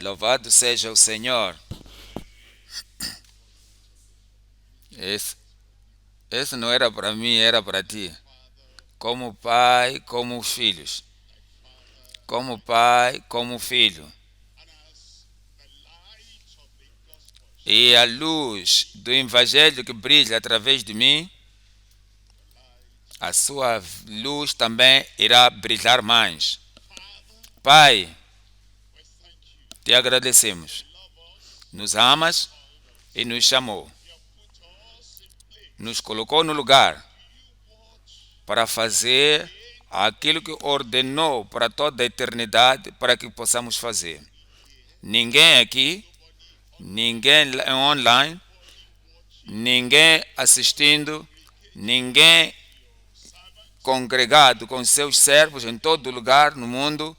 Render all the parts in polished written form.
Louvado seja o Senhor. Esse, esse não era para mim, era para ti. Como pai, como filhos. Como pai, como filho. E a luz do Evangelho que brilha através de mim, a sua luz também irá brilhar mais. Pai, te agradecemos. Nos amas e nos chamou. Nos colocou no lugar para fazer aquilo que ordenou para toda a eternidade para que possamos fazer. Ninguém aqui, ninguém online, ninguém assistindo, ninguém congregado com seus servos em todo lugar no mundo,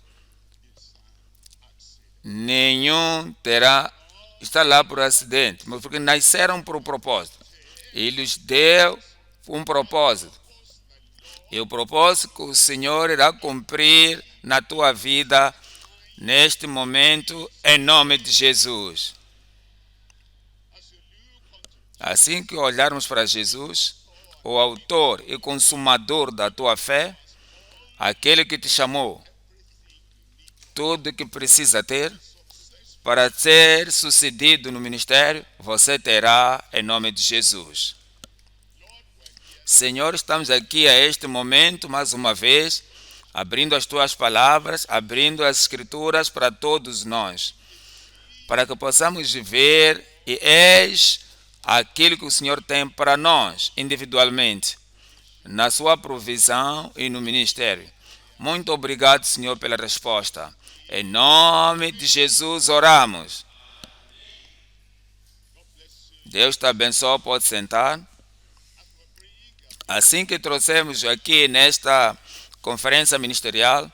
nenhum terá está lá por acidente, mas porque nasceram por um propósito. Ele lhes deu um propósito. E o propósito que o Senhor irá cumprir na tua vida neste momento, em nome de Jesus. Assim que olharmos para Jesus, o autor e consumador da tua fé, aquele que te chamou, tudo que precisa ter para ser sucedido no ministério, você terá em nome de Jesus. Senhor, estamos aqui a este momento, mais uma vez, abrindo as tuas palavras, abrindo as escrituras para todos nós, para que possamos viver e és aquilo que o Senhor tem para nós, individualmente, na sua provisão e no ministério. Muito obrigado, Senhor, pela resposta. Em nome de Jesus oramos. Deus te abençoe, pode sentar. Assim que trouxemos aqui nesta conferência ministerial,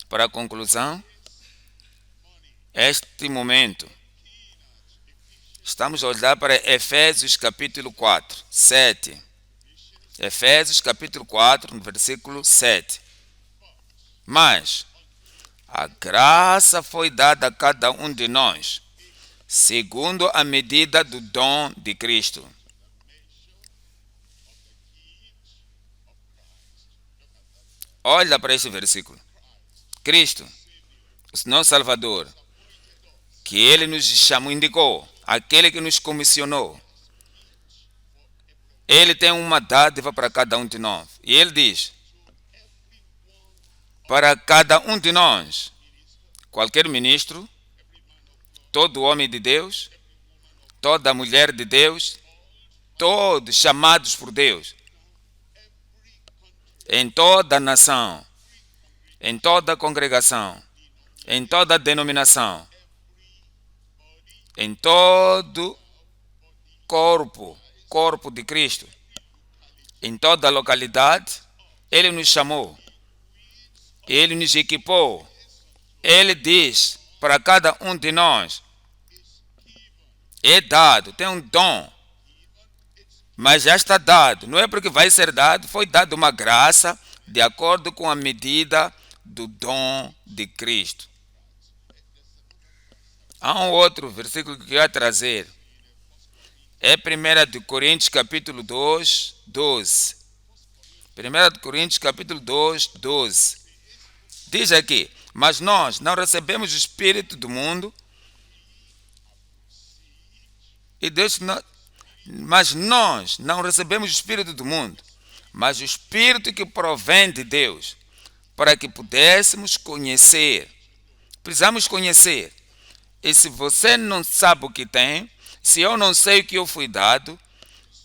para a conclusão, este momento, estamos a olhar para Efésios capítulo 4, 7. Efésios capítulo 4, no versículo 7. Mas a graça foi dada a cada um de nós, segundo a medida do dom de Cristo. Olha para este versículo. Cristo, o nosso Salvador, que Ele nos chamou, indicou, aquele que nos comissionou. Ele tem uma dádiva para cada um de nós. E Ele diz, para cada um de nós, qualquer ministro, todo homem de Deus, toda mulher de Deus, todos chamados por Deus, em toda nação, em toda congregação, em toda denominação, em todo corpo de Cristo, em toda localidade, Ele nos chamou, Ele nos equipou, Ele diz para cada um de nós, é dado, tem um dom, mas já está dado, não é porque vai ser dado, foi dado uma graça de acordo com a medida do dom de Cristo. Há um outro versículo que eu ia trazer. É 1 de Coríntios capítulo 2, 12. 1 de Coríntios capítulo 2, 12. Diz aqui, mas nós não recebemos o Espírito do mundo, e Deus não, mas nós não recebemos o Espírito do mundo, mas o Espírito que provém de Deus, para que pudéssemos conhecer. Precisamos conhecer. E se você não sabe o que tem, se eu não sei o que eu fui dado,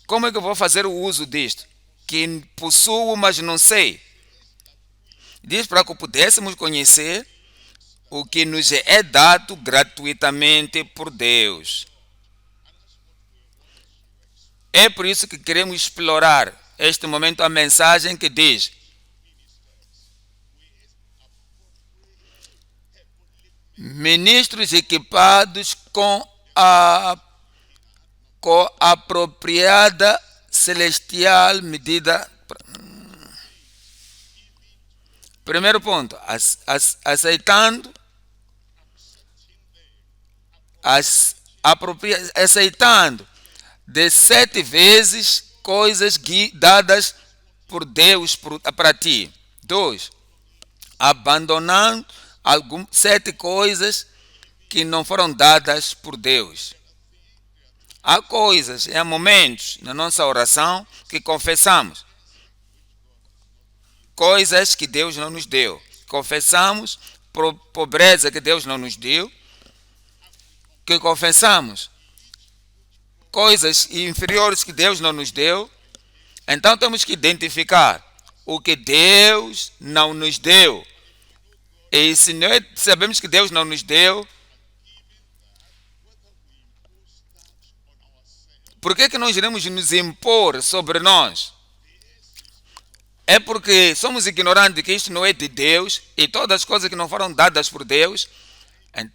como é que eu vou fazer o uso disto? Que possuo, mas não sei. Diz para que pudéssemos conhecer o que nos é dado gratuitamente por Deus. É por isso que queremos explorar este momento a mensagem que diz: ministros equipados com a apropriada celestial medida. Primeiro ponto, aceitando aceitando de 7 vezes coisas dadas por Deus para ti. 2. Abandonando 7 coisas que não foram dadas por Deus. Há coisas, há momentos na nossa oração que confessamos coisas que Deus não nos deu. Confessamos pobreza que Deus não nos deu. Que confessamos coisas inferiores que Deus não nos deu. Então temos que identificar o que Deus não nos deu. E se nós sabemos que Deus não nos deu, por que nós iremos nos impor sobre nós? É porque somos ignorantes de que isto não é de Deus e todas as coisas que não foram dadas por Deus,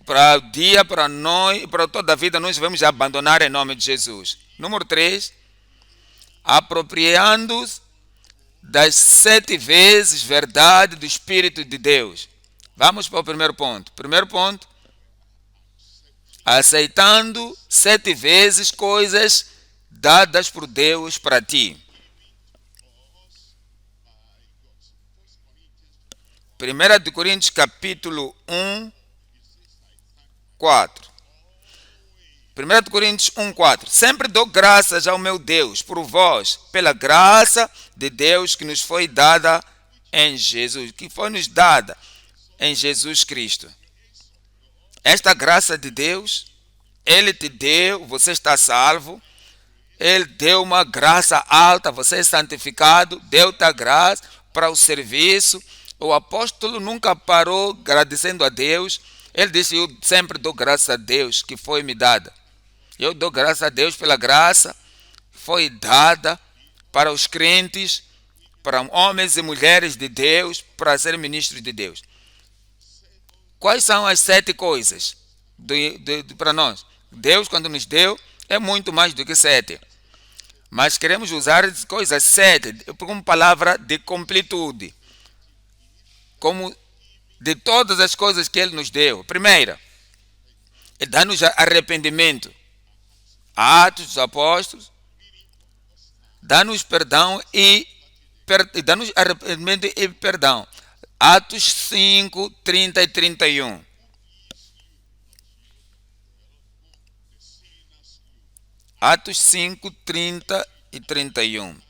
para o dia, para nós, para toda a vida, nós devemos abandonar em nome de Jesus. Número 3, apropriando-se das 7 vezes verdade do Espírito de Deus. Vamos para o primeiro ponto. Primeiro ponto, aceitando 7 vezes coisas dadas por Deus para ti. 1 Coríntios capítulo 1, 4. 1 Coríntios 1, 4. Sempre dou graças ao meu Deus por vós, pela graça de Deus que nos foi dada em Jesus, que foi nos dada em Jesus Cristo. Esta graça de Deus, Ele te deu, você está salvo. Ele deu uma graça alta, você é santificado, deu-te a graça para o serviço. O apóstolo nunca parou agradecendo a Deus. Ele disse, eu sempre dou graças a Deus que foi me dada. Eu dou graças a Deus pela graça que foi dada para os crentes, para homens e mulheres de Deus, para serem ministros de Deus. Quais são as 7 coisas para nós? Deus, quando nos deu, é muito mais do que 7. Mas queremos usar as coisas 7 como palavra de completude. Como de todas as coisas que Ele nos deu. Primeira, Ele dá-nos arrependimento. Atos dos Apóstolos, dá-nos perdão dá-nos arrependimento e perdão. Atos 5, 30 e 31. Atos 5, 30 e 31.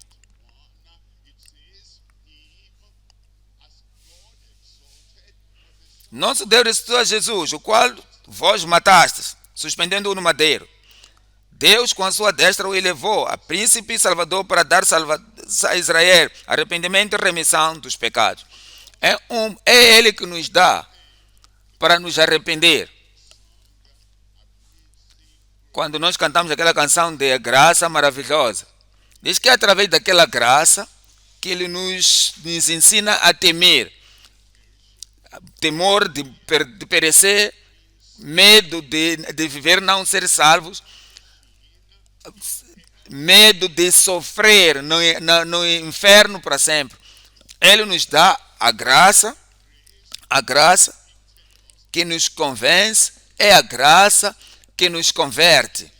Nosso Deus ressuscitou a Jesus, o qual vós matastes, suspendendo-o no madeiro. Deus, com a sua destra, o elevou a príncipe e salvador para dar a Israel arrependimento e remissão dos pecados. É Ele que nos dá para nos arrepender. Quando nós cantamos aquela canção de graça maravilhosa, diz que é através daquela graça que Ele nos ensina a temer. Temor de perecer, medo de viver não ser salvos, medo de sofrer no inferno para sempre. Ele nos dá a graça que nos convence, é a graça que nos converte.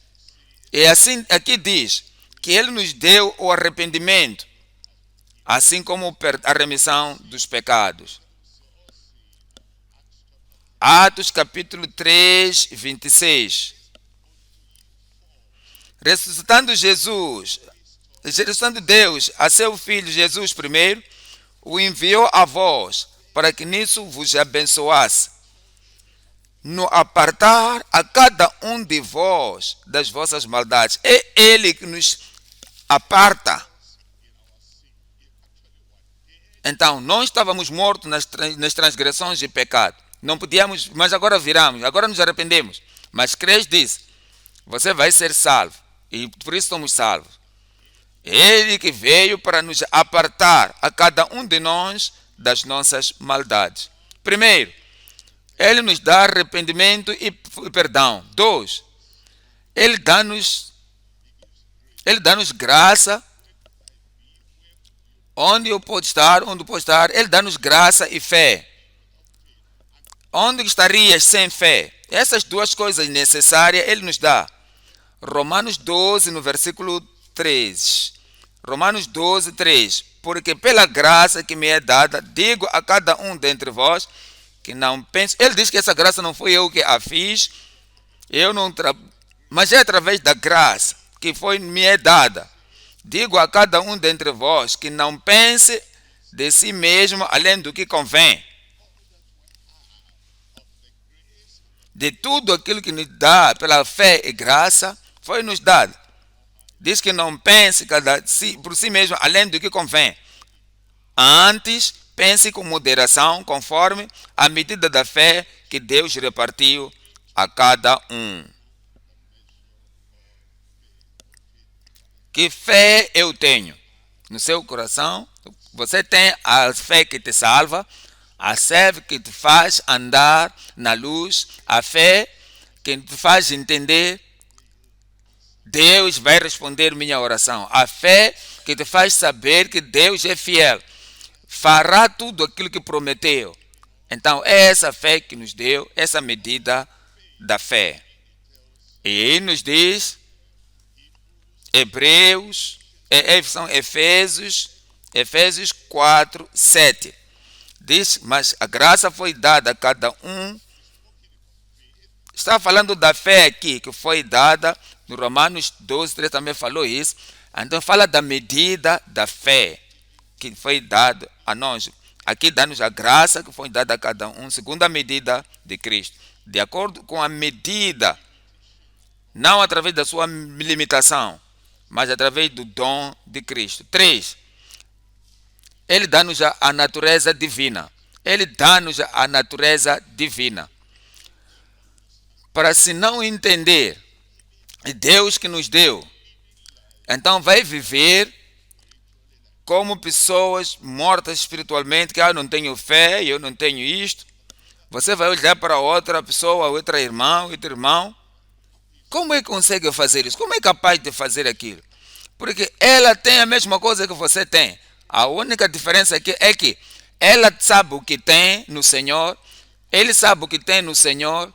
E assim, aqui diz que Ele nos deu o arrependimento, assim como a remissão dos pecados. Atos capítulo 3, 26. Ressuscitando Deus a seu Filho Jesus primeiro, o enviou a vós, para que nisso vos abençoasse, no apartar a cada um de vós das vossas maldades. É Ele que nos aparta. Então, nós estávamos mortos nas transgressões e pecado. Não podíamos, mas agora viramos, agora nos arrependemos. Mas Cristo disse, você vai ser salvo. E por isso somos salvos. Ele que veio para nos apartar a cada um de nós das nossas maldades. Primeiro, Ele nos dá arrependimento e perdão. 2, Ele dá-nos graça. Onde eu posso estar, Ele dá-nos graça e fé. Onde estarias sem fé? Essas duas coisas necessárias Ele nos dá. Romanos 12, no versículo 3. Romanos 12, 3. Porque pela graça que me é dada, digo a cada um dentre vós que não pense. Ele diz que essa graça não fui eu que a fiz, eu não mas é através da graça que me é dada. Digo a cada um dentre vós que não pense de si mesmo além do que convém. De tudo aquilo que nos dá pela fé e graça, foi nos dado. Diz que não pense por si mesmo além do que convém. Antes, pense com moderação, conforme a medida da fé que Deus repartiu a cada um. Que fé eu tenho? No seu coração, você tem a fé que te salva, a fé que te faz andar na luz, a fé que te faz entender Deus vai responder minha oração. A fé que te faz saber que Deus é fiel, fará tudo aquilo que prometeu. Então é essa fé que nos deu essa medida da fé. E nos diz são Efésios 4, 7. Diz, mas a graça foi dada a cada um. Está falando da fé aqui, que foi dada, no Romanos 12, 3 também falou isso. Então fala da medida da fé que foi dada a nós. Aqui dá-nos a graça que foi dada a cada um, segundo a medida de Cristo. De acordo com a medida, não através da sua limitação, mas através do dom de Cristo. 3. Ele dá-nos a natureza divina. Ele dá-nos a natureza divina. Para se não entender Deus que nos deu, então vai viver como pessoas mortas espiritualmente, que eu não tenho fé, eu não tenho isto. Você vai olhar para outra pessoa, outro irmão, como é que consegue fazer isso? Como é capaz de fazer aquilo? Porque ela tem a mesma coisa que você tem. A única diferença aqui é que ela sabe o que tem no Senhor, ele sabe o que tem no Senhor,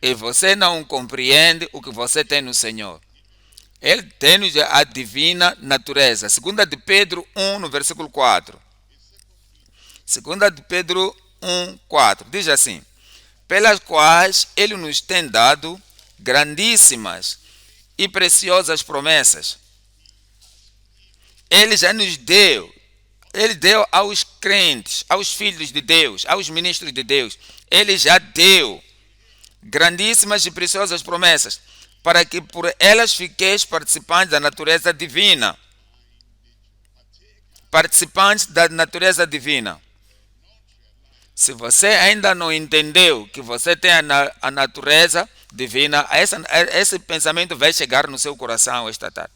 e você não compreende o que você tem no Senhor. Ele tem a divina natureza. 2 de Pedro 1, no versículo 4. 2 de Pedro 1, 4. Diz assim: pelas quais ele nos tem dado grandíssimas e preciosas promessas. Ele já nos deu. Ele deu aos crentes, aos filhos de Deus, aos ministros de Deus. Ele já deu grandíssimas e preciosas promessas, para que por elas fiqueis participantes da natureza divina. Participantes da natureza divina. Se você ainda não entendeu que você tem a natureza divina, esse pensamento vai chegar no seu coração esta tarde.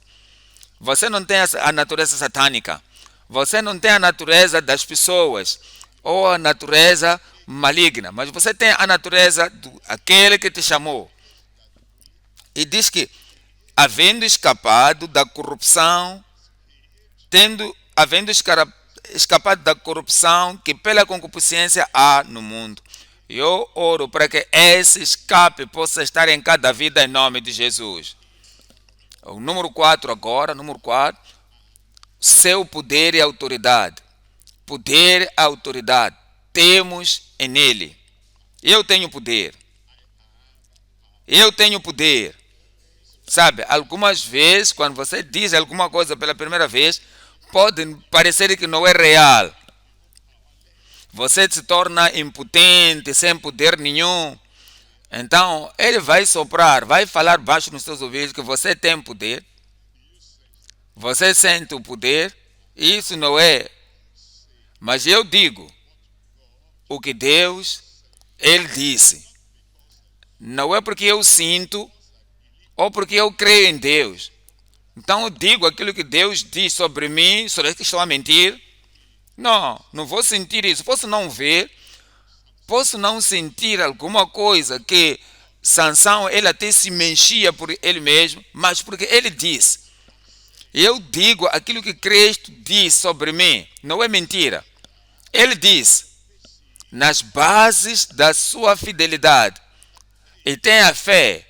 Você não tem a natureza satânica. Você não tem a natureza das pessoas ou a natureza maligna, mas você tem a natureza daquele que te chamou. E diz que, havendo escapado da corrupção, havendo escapado da corrupção que pela concupiscência há no mundo. Eu oro para que esse escape possa estar em cada vida em nome de Jesus. O número 4 agora, seu poder e autoridade. Poder e autoridade. Temos em ele. Eu tenho poder. Eu tenho poder. Sabe, algumas vezes, quando você diz alguma coisa pela primeira vez, pode parecer que não é real. Você se torna impotente, sem poder nenhum. Então, ele vai soprar, vai falar baixo nos seus ouvidos que você tem poder. Você sente o poder. Isso não é. Mas eu digo o que Deus, Ele disse. Não é porque eu sinto ou porque eu creio em Deus. Então eu digo aquilo que Deus diz sobre mim. Será que estou a mentir? Não vou sentir isso. Posso não ver, posso não sentir alguma coisa que Sansão, ele até se mexia por ele mesmo, mas porque ele disse. Eu digo aquilo que Cristo diz sobre mim. Não é mentira. Ele diz. nas bases da sua fidelidade e tenha fé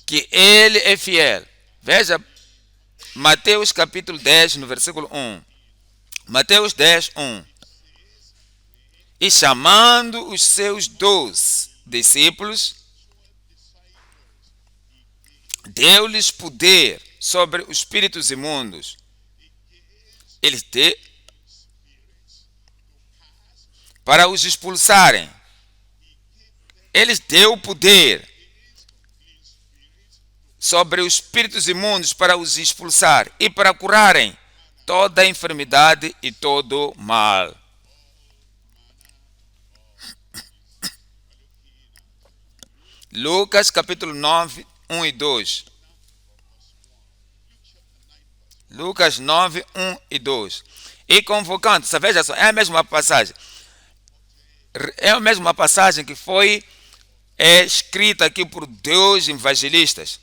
que Ele é fiel. Veja Mateus capítulo 10, no versículo 1. Mateus 10, 1. E chamando os seus 12 discípulos, deu-lhes poder sobre os espíritos imundos. Para os expulsarem. Eles deu poder sobre os espíritos imundos para os expulsar e para curarem toda a enfermidade e todo mal. Lucas capítulo 9, 1 e 2. Lucas 9, 1 e 2. E convocando, veja só, é a mesma passagem. É a mesma passagem que foi escrita aqui por 2 evangelistas.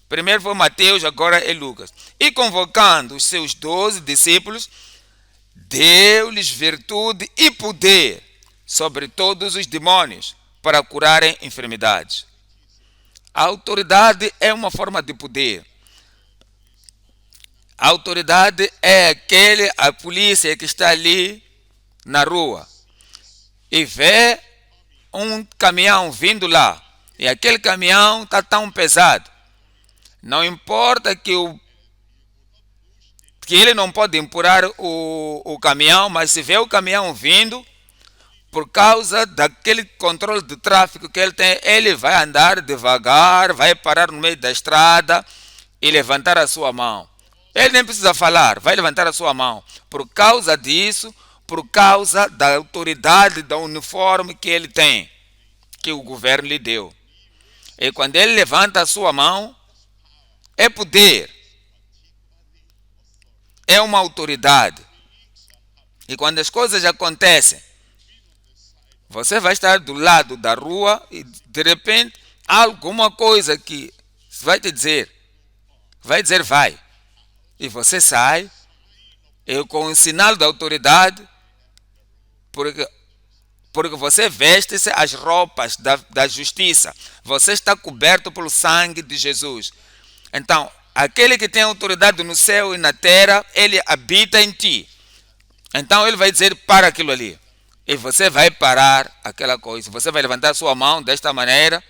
Primeiro foi Mateus, agora é Lucas. E convocando os seus 12 discípulos, deu-lhes virtude e poder sobre todos os demônios para curarem enfermidades. A autoridade é uma forma de poder. A autoridade é a polícia que está ali na rua e vê um caminhão vindo lá e aquele caminhão está tão pesado. Não importa que ele não pode empurrar o caminhão, mas se vê o caminhão vindo, por causa daquele controle de tráfego que ele tem, ele vai andar devagar, vai parar no meio da estrada e levantar a sua mão. Ele nem precisa falar, vai levantar a sua mão. Por causa disso, por causa da autoridade, do uniforme que ele tem, que o governo lhe deu. E quando ele levanta a sua mão, é poder. É uma autoridade. E quando as coisas acontecem, você vai estar do lado da rua e de repente alguma coisa que vai te dizer, vai. E você sai, e com o sinal da autoridade, porque você veste-se as roupas da justiça. Você está coberto pelo sangue de Jesus. Então, aquele que tem autoridade no céu e na terra, ele habita em ti. Então, ele vai dizer para aquilo ali. E você vai parar aquela coisa. Você vai levantar sua mão desta maneira,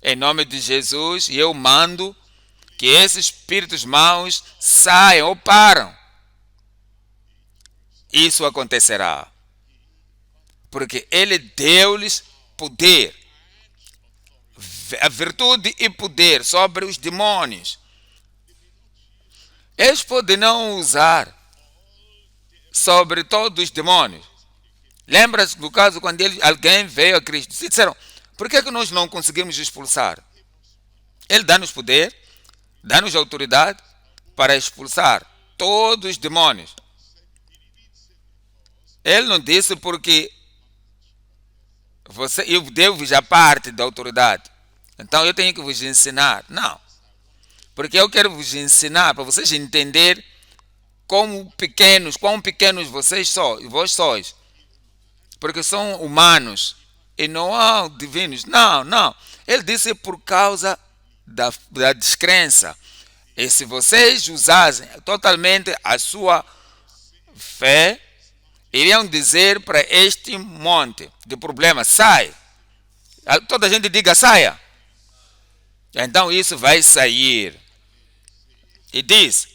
em nome de Jesus, e eu mando que esses espíritos maus saiam ou param. Isso acontecerá. Porque ele deu-lhes poder, a virtude e poder sobre os demônios. Eles podem não usar sobre todos os demônios. Lembra-se do caso quando alguém veio a Cristo e disseram, por que nós não conseguimos expulsar? Ele dá-nos poder, dá-nos autoridade para expulsar todos os demônios. Ele não disse porque eu devo já parte da autoridade. Então eu tenho que vos ensinar. Não. Porque eu quero vos ensinar para vocês entenderem quão pequenos vós sois. Porque são humanos e não há divinos. Não. Ele disse por causa da descrença. E se vocês usassem totalmente a sua fé, iriam dizer para este monte de problema, sai. Toda a gente diga, saia. Então isso vai sair. E diz,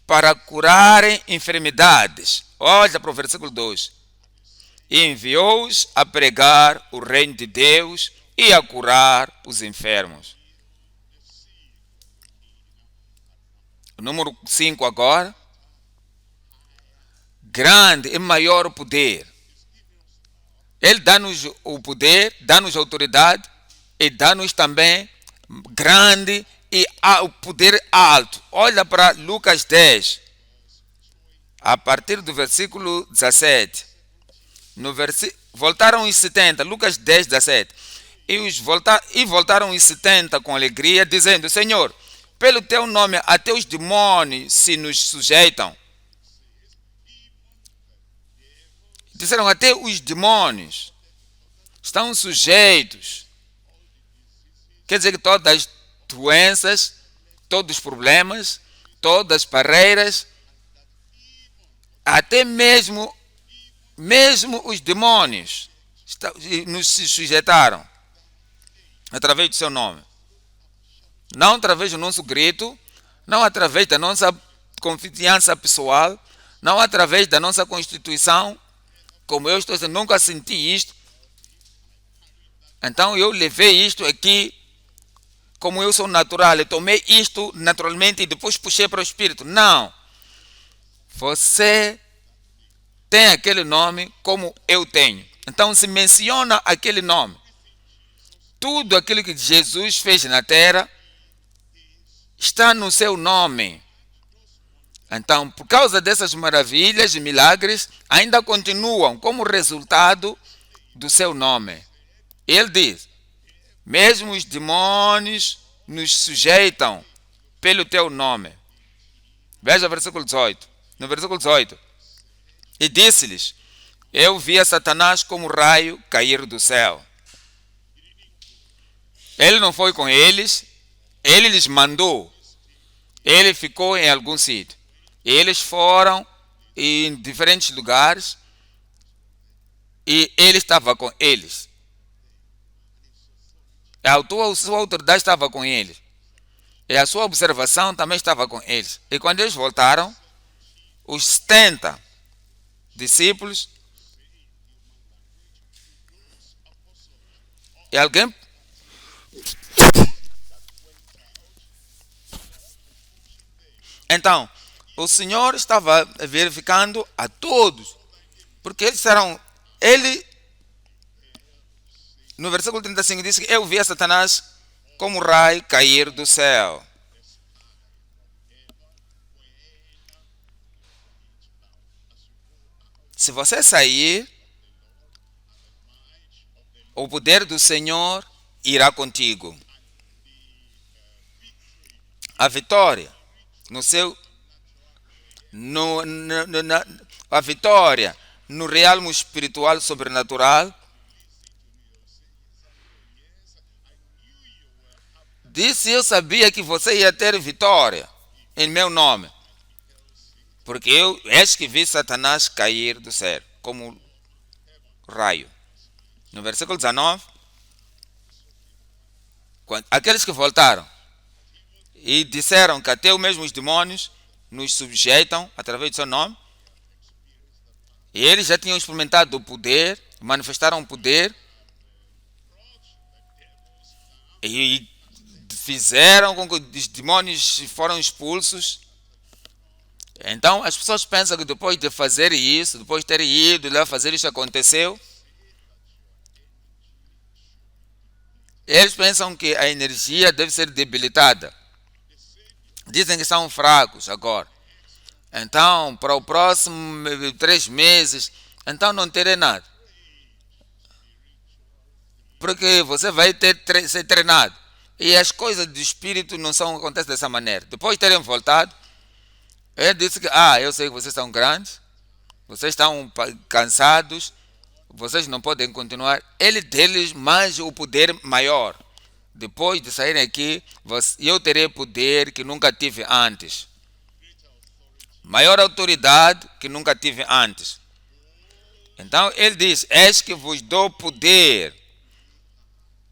para curarem enfermidades. Olha para o versículo 2. E enviou-os a pregar o reino de Deus e a curar os enfermos. O número 5 agora. Grande e maior o poder. Ele dá-nos o poder, dá-nos a autoridade e dá-nos também grande e o poder alto. Olha para Lucas 10, a partir do versículo 17. Voltaram os 70, Lucas 10, 17. E voltaram os 70 com alegria, dizendo, Senhor, pelo teu nome até os demônios se nos sujeitam. Disseram até os demônios estão sujeitos. Quer dizer que todas as doenças, todos os problemas, todas as barreiras, até mesmo os demônios nos se sujeitaram através do seu nome. Não através do nosso grito, não através da nossa confiança pessoal, não através da nossa constituição, como eu estou dizendo, nunca senti isto. Então eu levei isto aqui, como eu sou natural, eu tomei isto naturalmente e depois puxei para o Espírito. Não. Você tem aquele nome como eu tenho. Então se menciona aquele nome. Tudo aquilo que Jesus fez na terra está no seu nome. Então, por causa dessas maravilhas e milagres, ainda continuam como resultado do seu nome. Ele diz: mesmo os demônios nos sujeitam pelo teu nome. Veja o versículo 18. No versículo 18. E disse-lhes: eu via Satanás como raio cair do céu. Ele não foi com eles, ele lhes mandou. Ele ficou em algum sítio. Eles foram em diferentes lugares e ele estava com eles. A sua autoridade estava com eles. E a sua observação também estava com eles. E quando eles voltaram, os 70 discípulos, e alguém então, o Senhor estava verificando a todos, porque eles eram, no versículo 35 diz que eu via Satanás como raio cair do céu. Se você sair, o poder do Senhor irá contigo. A vitória a vitória no realmo espiritual sobrenatural disse: eu sabia que você ia ter vitória em meu nome, porque eis que vi Satanás cair do céu como raio. No versículo 19, aqueles que voltaram e disseram que até mesmo os demônios nos sujeitam através do seu nome, e eles já tinham experimentado o poder, manifestaram o poder e fizeram com que os demônios foram expulsos. Então as pessoas pensam que depois de fazer isso, depois de ter ido lá fazer isso, aconteceu. Eles pensam que a energia deve ser debilitada. Dizem que são fracos agora. Então, para o próximo 3 meses, então não terei nada. Porque você vai ser treinado. E as coisas do espírito não acontecem dessa maneira. Depois de terem voltado, ele disse que, eu sei que vocês estão grandes, vocês estão cansados, vocês não podem continuar. Ele deles mais o poder maior. Depois de saírem aqui, eu terei poder que nunca tive antes. Maior autoridade que nunca tive antes. Então ele diz: eis que vos dou poder.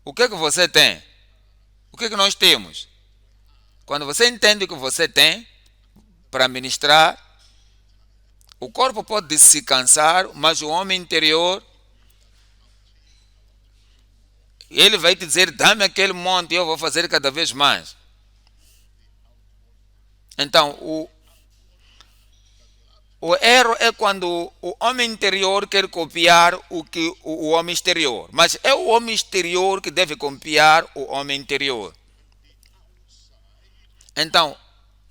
O que é que você tem? O que é que nós temos? Quando você entende o que você tem para ministrar, o corpo pode se cansar, mas o homem interior, ele vai te dizer: dá-me aquele monte e eu vou fazer cada vez mais. Então, o erro é quando o homem interior quer copiar o homem exterior. Mas é o homem exterior que deve copiar o homem interior. Então,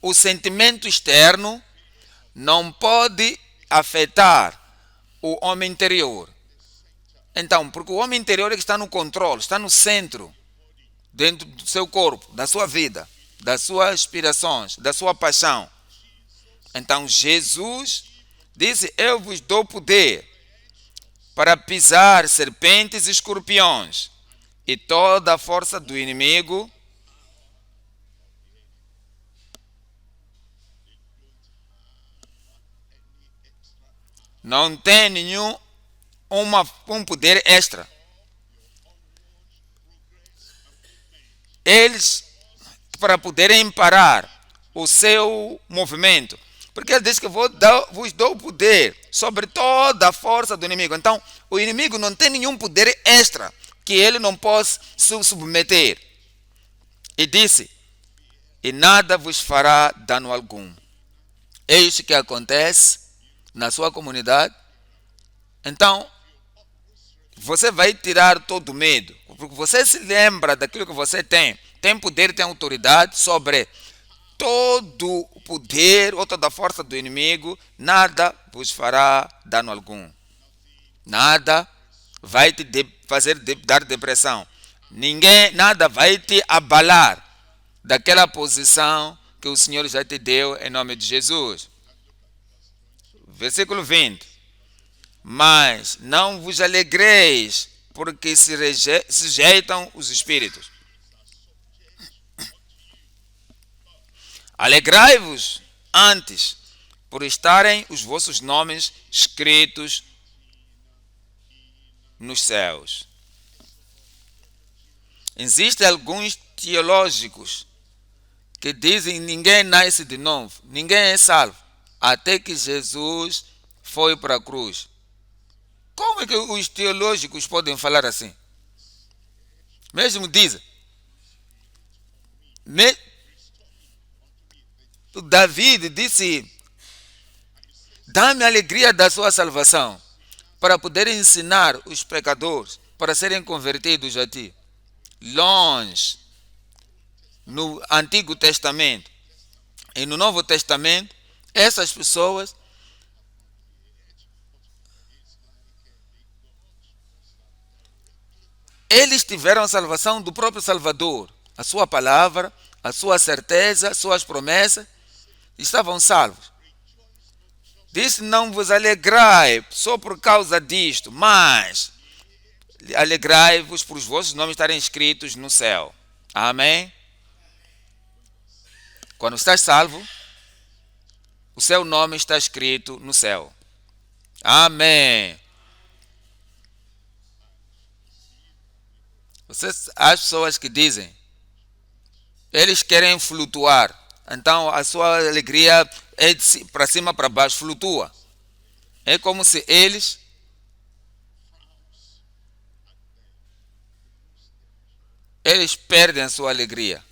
o sentimento externo não pode afetar o homem interior. Então, porque o homem interior é que está no controle, está no centro, dentro do seu corpo, da sua vida, das suas aspirações, da sua paixão. Então Jesus disse: eu vos dou poder. para pisar serpentes e escorpiões e toda a força do inimigo. Não tem um poder extra. Eles, para poderem parar o seu movimento, porque ele diz que vos dou poder sobre toda a força do inimigo. Então, o inimigo não tem nenhum poder extra que ele não possa se submeter. E disse: e nada vos fará dano algum. É isso que acontece na sua comunidade. Então, você vai tirar todo o medo, porque você se lembra daquilo que você tem. Tem poder, tem autoridade sobre todo o poder ou toda a força do inimigo. Nada vos fará dano algum. Nada vai te dar depressão. Nada vai te abalar daquela posição que o Senhor já te deu em nome de Jesus. Versículo 20. Mas não vos alegreis, porque se rejeitam os espíritos. Alegrai-vos antes, por estarem os vossos nomes escritos nos céus. Existem alguns teológicos que dizem que ninguém nasce de novo, ninguém é salvo, até que Jesus foi para a cruz. Como é que os teológicos podem falar assim? Mesmo dizem. David disse: dá-me a alegria da sua salvação, para poder ensinar os pecadores para serem convertidos a ti. Longe, no Antigo Testamento e no Novo Testamento, essas pessoas eles tiveram a salvação do próprio Salvador, a sua palavra, a sua certeza, suas promessas, estavam salvos. Disse: não vos alegrai só por causa disto, mas alegrai-vos por os vossos nomes estarem escritos no céu. Amém? Quando estás salvo, o seu nome está escrito no céu. Amém. As pessoas que dizem, eles querem flutuar, então a sua alegria é para cima, para baixo, flutua. É como se eles perdem a sua alegria.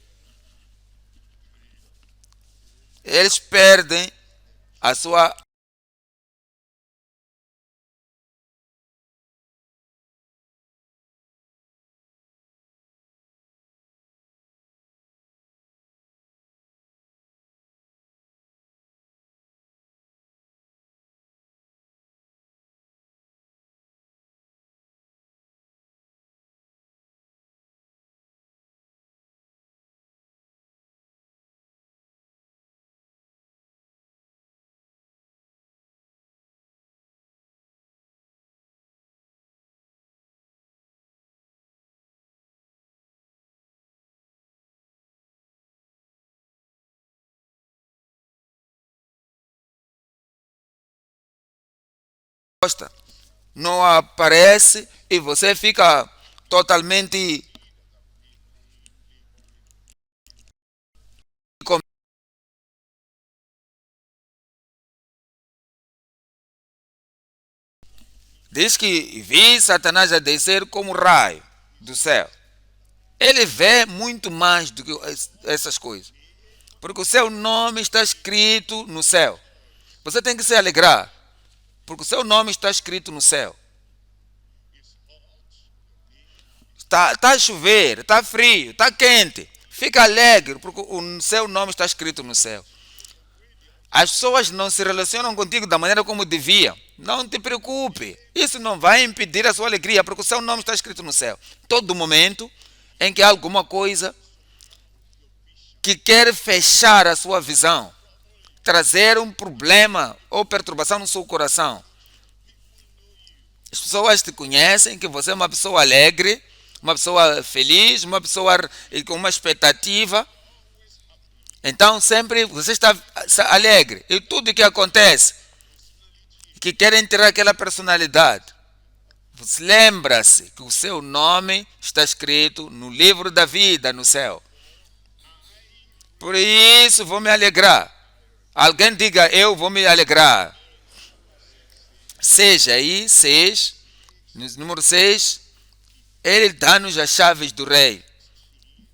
Eles perdem a sua resposta não aparece e você fica totalmente diz que vi Satanás a descer como raio do céu. Ele vê muito mais do que essas coisas, porque o seu nome está escrito no céu. Você tem que se alegrar, porque o seu nome está escrito no céu. Está a chover, está frio, está quente. Fica alegre, porque o seu nome está escrito no céu. As pessoas não se relacionam contigo da maneira como deviam. Não te preocupe. Isso não vai impedir a sua alegria, porque o seu nome está escrito no céu. Todo momento em que há alguma coisa que quer fechar a sua visão, trazer um problema ou perturbação no seu coração, As pessoas te conhecem que você é uma pessoa alegre, uma pessoa feliz, uma pessoa com uma expectativa. Então sempre você está alegre. E tudo que acontece, que querem tirar aquela personalidade. Você lembra-se que o seu nome está escrito no livro da vida no céu. Por isso vou me alegrar. Alguém diga, eu vou me alegrar. Seja aí, 6, número 6, ele dá-nos as chaves do rei.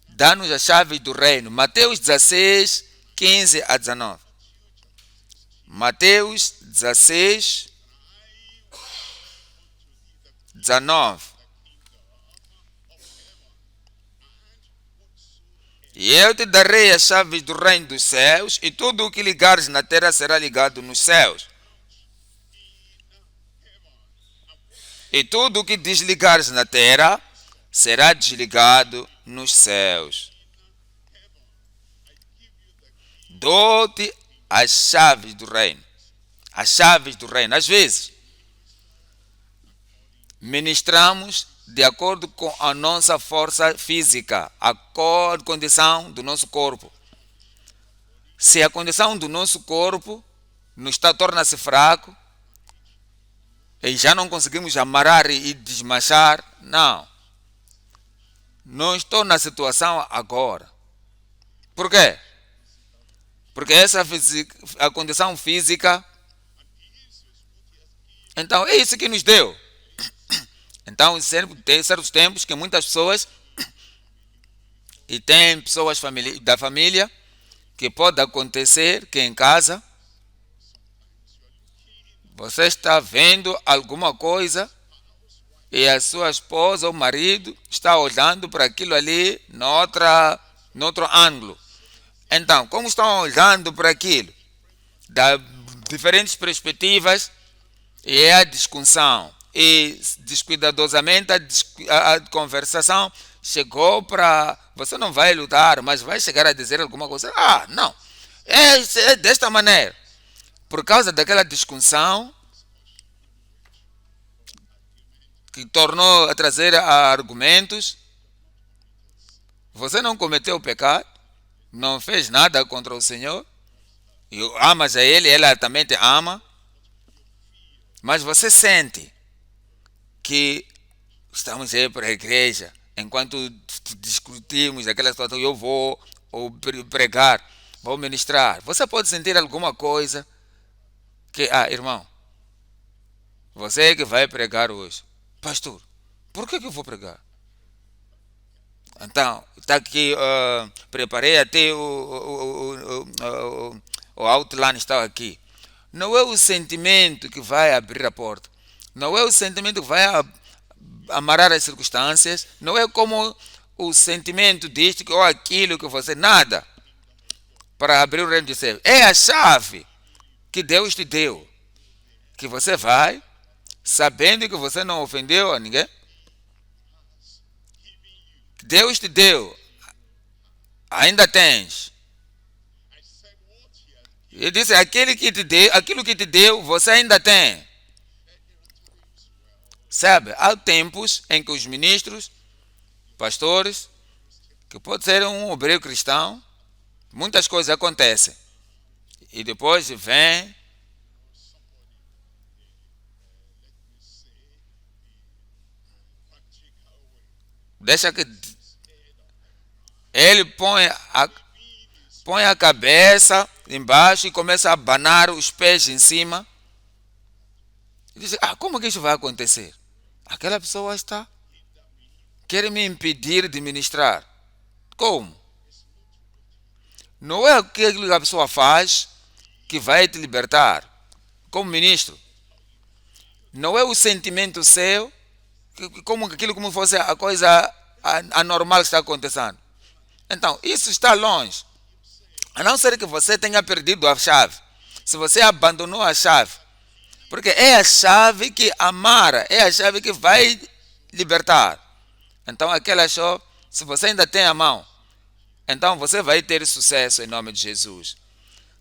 Dá-nos as chaves do reino. Mateus 16, 15 a 19. Mateus 16, 19. E eu te darei as chaves do reino dos céus, e tudo o que ligares na terra será ligado nos céus. E tudo o que desligares na terra será desligado nos céus. Dou-te as chaves do reino. As chaves do reino. Às vezes, ministramos de acordo com a nossa força física, a condição do nosso corpo. Se a condição do nosso corpo torna-se fraco, e já não conseguimos amarrar e desmanchar, não. Não estou na situação agora. Por quê? Porque a condição física, então é isso que nos deu. Então tem certos tempos que muitas pessoas, e tem pessoas da família, que pode acontecer que em casa você está vendo alguma coisa e a sua esposa ou marido está olhando para aquilo ali no outro ângulo. Então, como estão olhando para aquilo, da diferentes perspectivas, e é a discussão, e descuidadosamente a conversação chegou para... Você não vai lutar, mas vai chegar a dizer alguma coisa. Ah, não, é desta maneira. Por causa daquela discussão que tornou a trazer argumentos, você não cometeu pecado, não fez nada contra o Senhor, e amas a Ele, Ele também te ama, mas você sente que estamos aí para a igreja, enquanto discutimos aquela situação, eu vou pregar, vou ministrar. Você pode sentir alguma coisa que, irmão, você é que vai pregar hoje. Pastor, por que eu vou pregar? Então, está aqui, preparei até o outline está aqui. Não é o sentimento que vai abrir a porta. Não é o sentimento que vai amarrar as circunstâncias. Não é como o sentimento disto ou aquilo que você... Nada para abrir o reino de céu. É a chave que Deus te deu. Que você vai, sabendo que você não ofendeu a ninguém. Deus te deu. Ainda tens. Ele disse, aquilo que te deu, você ainda tem. Sabe, há tempos em que os ministros, pastores, que pode ser um obreiro cristão, muitas coisas acontecem. E depois vem... Deixa que ele põe a cabeça embaixo e começa a abanar os pés em cima. E diz, como que isso vai acontecer? Aquela pessoa quer me impedir de ministrar. Como? Não é aquilo que a pessoa faz que vai te libertar. Como ministro. Não é o sentimento seu, como fosse a coisa anormal que está acontecendo. Então, isso está longe. A não ser que você tenha perdido a chave. Se você abandonou a chave. Porque é a chave que amara, é a chave que vai libertar. Então, aquela chave, se você ainda tem a mão, então você vai ter sucesso em nome de Jesus.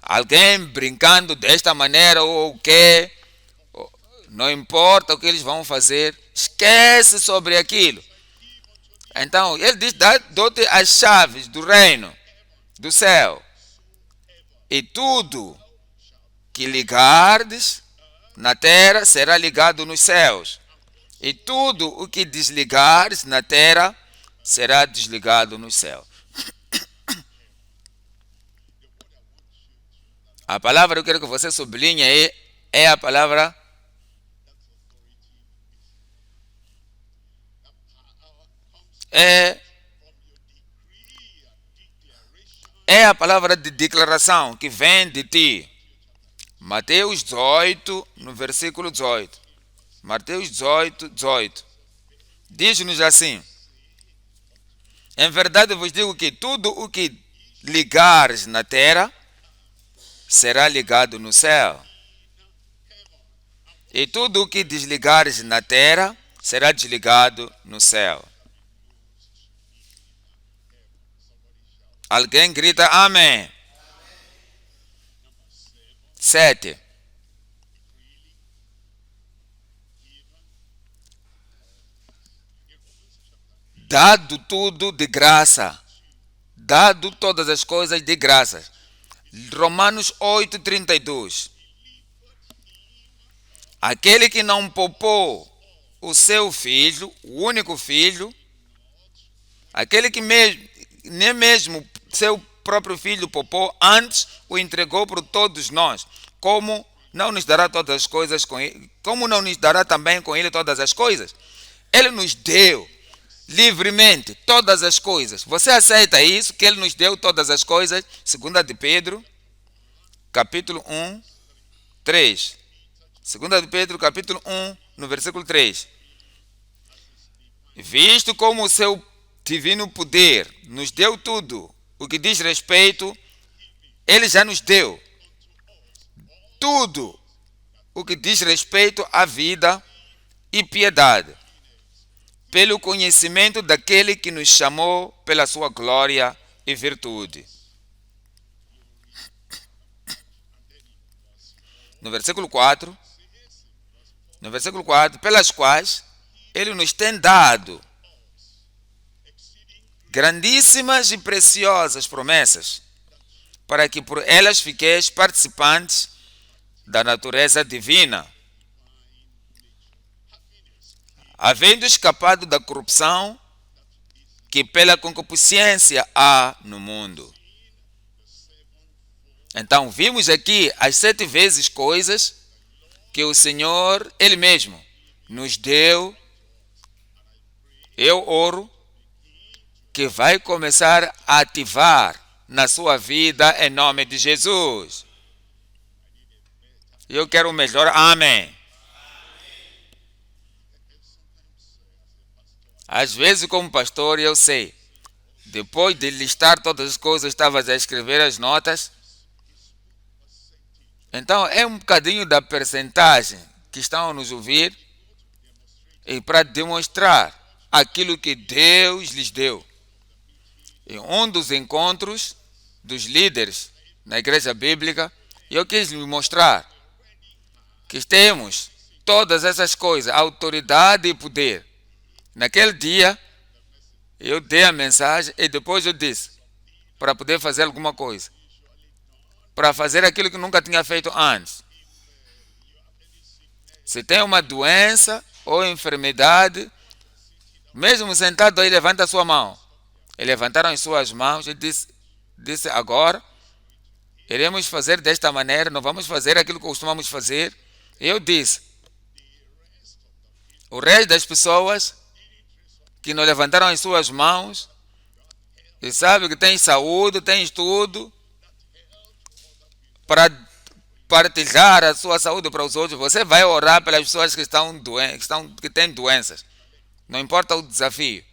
Alguém brincando desta maneira ou o quê? Não importa o que eles vão fazer, esquece sobre aquilo. Então, ele diz, dou-te as chaves do reino, do céu. E tudo que ligardes na terra será ligado nos céus. E tudo o que desligares na terra será desligado no céu. A palavra que eu quero que você sublinhe é a palavra é a palavra de declaração que vem de ti. Mateus 18, no versículo 18. Mateus 18, 18. Diz-nos assim: em verdade vos digo que tudo o que ligares na terra será ligado no céu. E tudo o que desligares na terra será desligado no céu. Alguém grita amém. 7. Dado tudo de graça. Dado todas as coisas de graça. Romanos 8:32. Aquele que não poupou o seu filho, o único filho, aquele que nem mesmo seu próprio filho poupou, antes o entregou por todos nós, como não nos dará todas as coisas com ele, como não nos dará também com ele todas as coisas? Ele nos deu livremente todas as coisas. Você aceita isso, que ele nos deu todas as coisas? 2 de Pedro, capítulo 1, 3. 2 de Pedro, capítulo 1, no versículo 3. Visto como o seu divino poder nos deu tudo o que diz respeito, ele já nos deu tudo o que diz respeito à vida e piedade, pelo conhecimento daquele que nos chamou pela sua glória e virtude. No versículo 4, pelas quais ele nos tem dado grandíssimas e preciosas promessas, para que por elas fiqueis participantes da natureza divina, havendo escapado da corrupção que pela concupiscência há no mundo. Então, vimos aqui as 7 vezes coisas que o Senhor, Ele mesmo, nos deu. Eu oro que vai começar a ativar na sua vida em nome de Jesus. Eu quero o melhor. Amém. Às vezes, como pastor, eu sei, depois de listar todas as coisas, estava a escrever as notas. Então, é um bocadinho da percentagem que estão a nos ouvir e para demonstrar aquilo que Deus lhes deu. Em um dos encontros dos líderes na igreja bíblica, eu quis lhe mostrar que temos todas essas coisas, autoridade e poder. Naquele dia, eu dei a mensagem e depois eu disse, para poder fazer alguma coisa, para fazer aquilo que nunca tinha feito antes. Se tem uma doença ou enfermidade, mesmo sentado aí, levanta a sua mão. E levantaram as suas mãos e disse agora, iremos fazer desta maneira, não vamos fazer aquilo que costumamos fazer. E eu disse, o resto das pessoas que não levantaram as suas mãos, e sabe que tem saúde, tem tudo, para partilhar a sua saúde para os outros, você vai orar pelas pessoas que têm doenças. Não importa o desafio.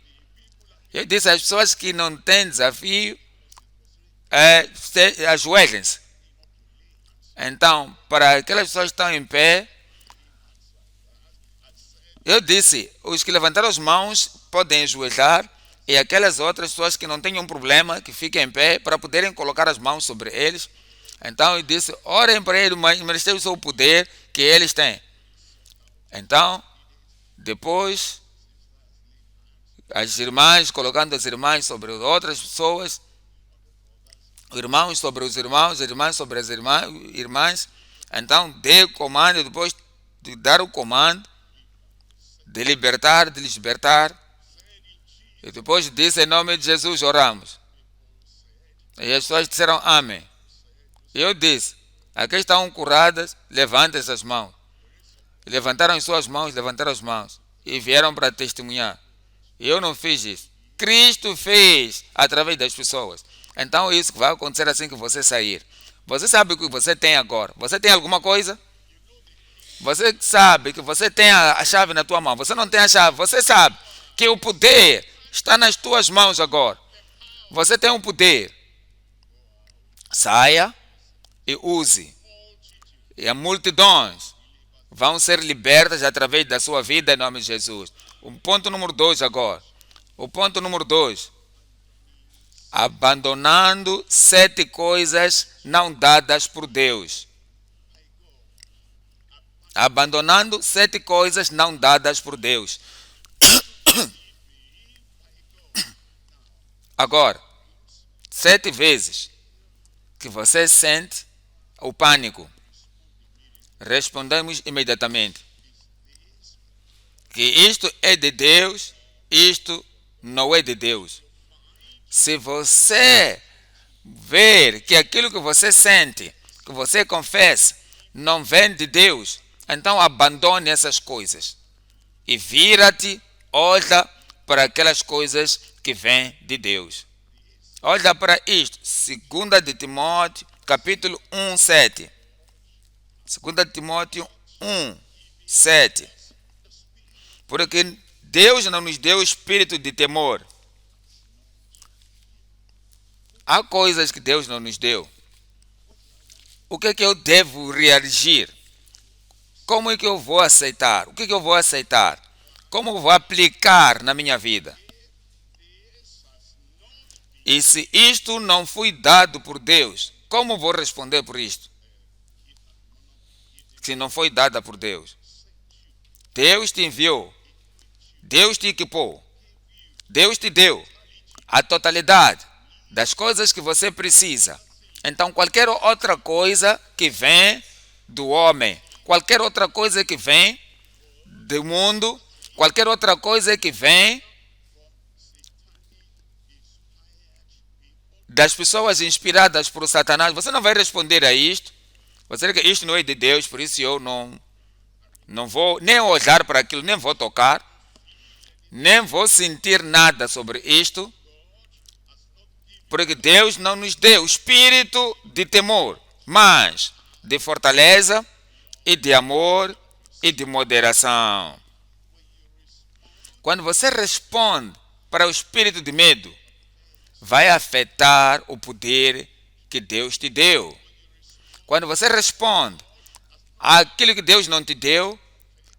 Eu disse às pessoas que não têm desafio, ajoelhem-se. Então, para aquelas pessoas que estão em pé, eu disse, os que levantaram as mãos podem ajoelhar, e aquelas outras pessoas que não tenham problema, que fiquem em pé, para poderem colocar as mãos sobre eles. Então eu disse, orem para eles, mas merecem o seu poder que eles têm. Então, depois, as irmãs, colocando as irmãs sobre outras pessoas, irmãos sobre os irmãos, irmãs sobre as irmãs. Então, dê o comando, depois de dar o comando, de libertar, de libertar. E depois disse, em nome de Jesus, oramos. E as pessoas disseram amém. E eu disse, aqui estão curadas, levantem as mãos. Levantaram as suas mãos, levantaram as mãos. E vieram para testemunhar. E eu não fiz isso. Cristo fez através das pessoas. Então isso vai acontecer assim que você sair. Você sabe o que você tem agora. Você tem alguma coisa? Você sabe que você tem a chave na tua mão. Você não tem a chave. Você sabe que o poder está nas tuas mãos agora. Você tem um poder. Saia e use. E as multidões vão ser libertas através da sua vida em nome de Jesus. O ponto número 2 agora. O ponto número 2. Abandonando 7 coisas não dadas por Deus. Abandonando 7 coisas não dadas por Deus. Agora, 7 vezes que você sente o pânico, respondemos imediatamente que isto é de Deus, isto não é de Deus. Se você ver que aquilo que você sente, que você confessa, não vem de Deus, então abandone essas coisas e vira-te, olha para aquelas coisas que vêm de Deus. Olha para isto, 2 de Timóteo, capítulo 1, 7. 2 Timóteo 1, 7. Porque Deus não nos deu espírito de temor. Há coisas que Deus não nos deu. O que é que eu devo reagir? Como é que eu vou aceitar? O que é que eu vou aceitar? Como eu vou aplicar na minha vida? E se isto não foi dado por Deus, como vou responder por isto? Se não foi dada por Deus. Deus te enviou. Deus te equipou. Deus te deu a totalidade das coisas que você precisa. Então, qualquer outra coisa que vem do homem, qualquer outra coisa que vem do mundo, qualquer outra coisa que vem das pessoas inspiradas por Satanás, você não vai responder a isto. Você diz que isto não é de Deus, por isso eu não vou nem olhar para aquilo, nem vou tocar, nem vou sentir nada sobre isto, porque Deus não nos deu espírito de temor, mas de fortaleza e de amor e de moderação. Quando você responde para o espírito de medo, vai afetar o poder que Deus te deu. Quando você responde àquilo que Deus não te deu,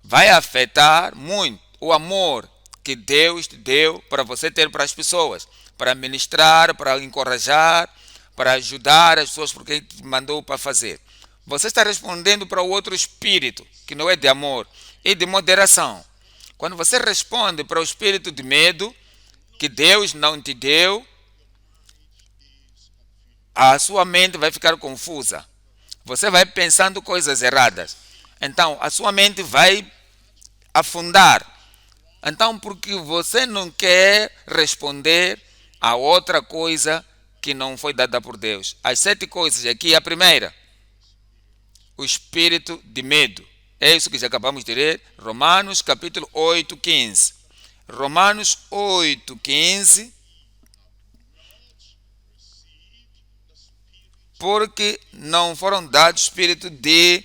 vai afetar muito o amor que Deus te deu para você ter para as pessoas, para ministrar, para encorajar, para ajudar as pessoas porque Ele te mandou para fazer. Você está respondendo para o outro espírito, que não é de amor, e de moderação. Quando você responde para o espírito de medo, que Deus não te deu, a sua mente vai ficar confusa. Você vai pensando coisas erradas. Então, a sua mente vai afundar. Então, porque você não quer responder a outra coisa que não foi dada por Deus. As 7 coisas aqui, a primeira, o espírito de medo. É isso que já acabamos de ler. Romanos capítulo 8, 15. Romanos 8, 15. Porque não foram dados espírito de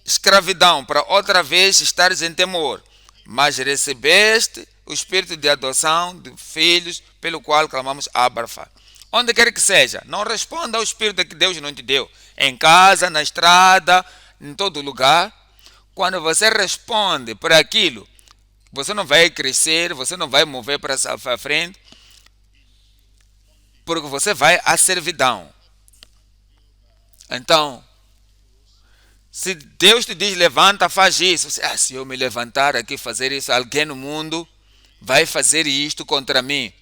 escravidão, para outra vez estares em temor, mas recebeste o espírito de adoção de filhos, pelo qual clamamos Abba, Pai. Onde quer que seja, não responda ao espírito que Deus não te deu. Em casa, na estrada, em todo lugar. Quando você responde para aquilo, você não vai crescer, você não vai mover para frente, porque você vai à servidão. Então, Se Deus te diz levanta, faz isso. Você, se eu me levantar aqui e fazer isso, alguém no mundo vai fazer isto contra mim.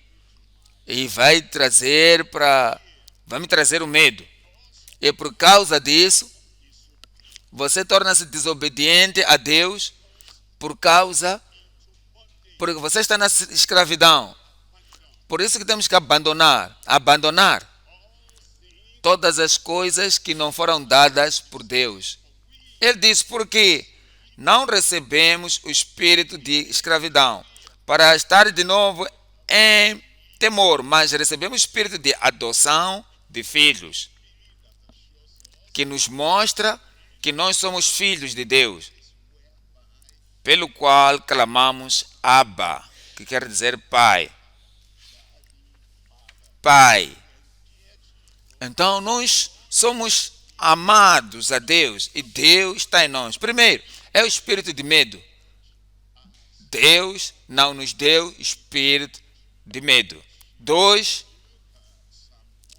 E vai me trazer o medo. E por causa disso, você torna-se desobediente a Deus porque você está na escravidão. Por isso que temos que abandonar todas as coisas que não foram dadas por Deus. Ele diz, porque não recebemos o espírito de escravidão para estar de novo em temor, mas recebemos o espírito de adoção de filhos, que nos mostra que nós somos filhos de Deus, pelo qual clamamos Abba, que quer dizer Pai. Pai. Então nós somos amados a Deus e Deus está em nós. Primeiro, é o espírito de medo. Deus não nos deu espírito de medo. 2,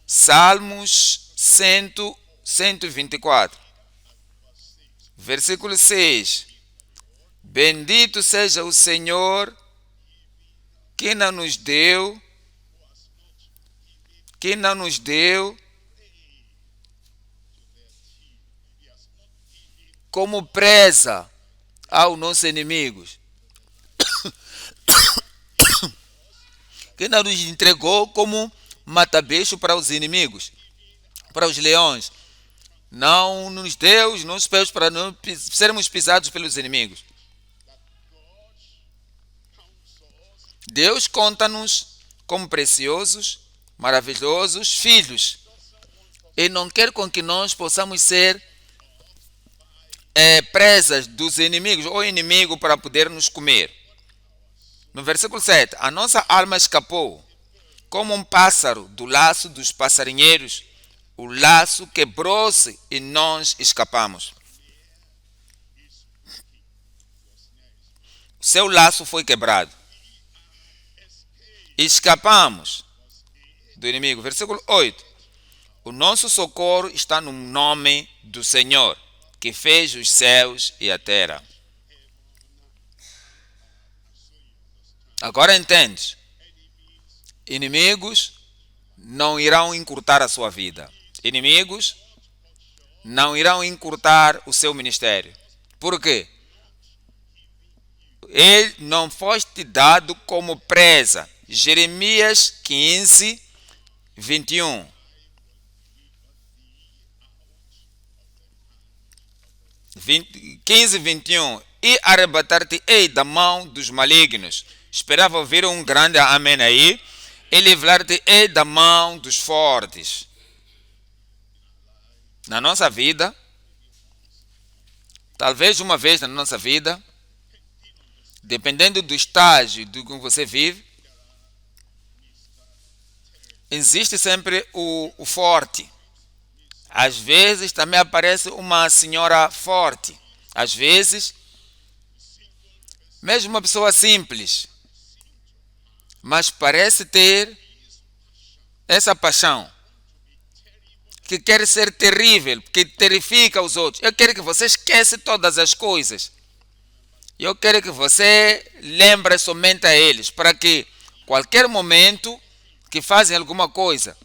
Salmos 124, versículo 6. Bendito seja o Senhor que não nos deu como presa aos nossos inimigos, que não nos entregou como mata-bicho para os inimigos, para os leões. Não nos deu os nossos pés para não sermos pisados pelos inimigos. Deus conta-nos como preciosos, maravilhosos filhos. E não quer com que nós possamos ser presas dos inimigos ou inimigo para poder nos comer. No versículo 7, a nossa alma escapou como um pássaro do laço dos passarinheiros. O laço quebrou-se e nós escapamos. O seu laço foi quebrado. Escapamos do inimigo. Versículo 8. O nosso socorro está no nome do Senhor, que fez os céus e a terra. Agora entende. Inimigos não irão encurtar a sua vida. Inimigos não irão encurtar o seu ministério. Por quê? Ele não foste dado como presa. Jeremias 15, 21. 15, 21. E arrebatar-te-ei da mão dos malignos. Esperava ouvir um grande amém aí. E livrar-te-ei da mão dos fortes. Na nossa vida, talvez uma vez na nossa vida, dependendo do estágio do que você vive, existe sempre o forte. Às vezes também aparece uma senhora forte. Às vezes, mesmo uma pessoa simples, mas parece ter essa paixão, que quer ser terrível, que terrifica os outros. Eu quero que você esqueça todas as coisas. Eu quero que você lembre somente a eles, para que qualquer momento que fazem alguma coisa,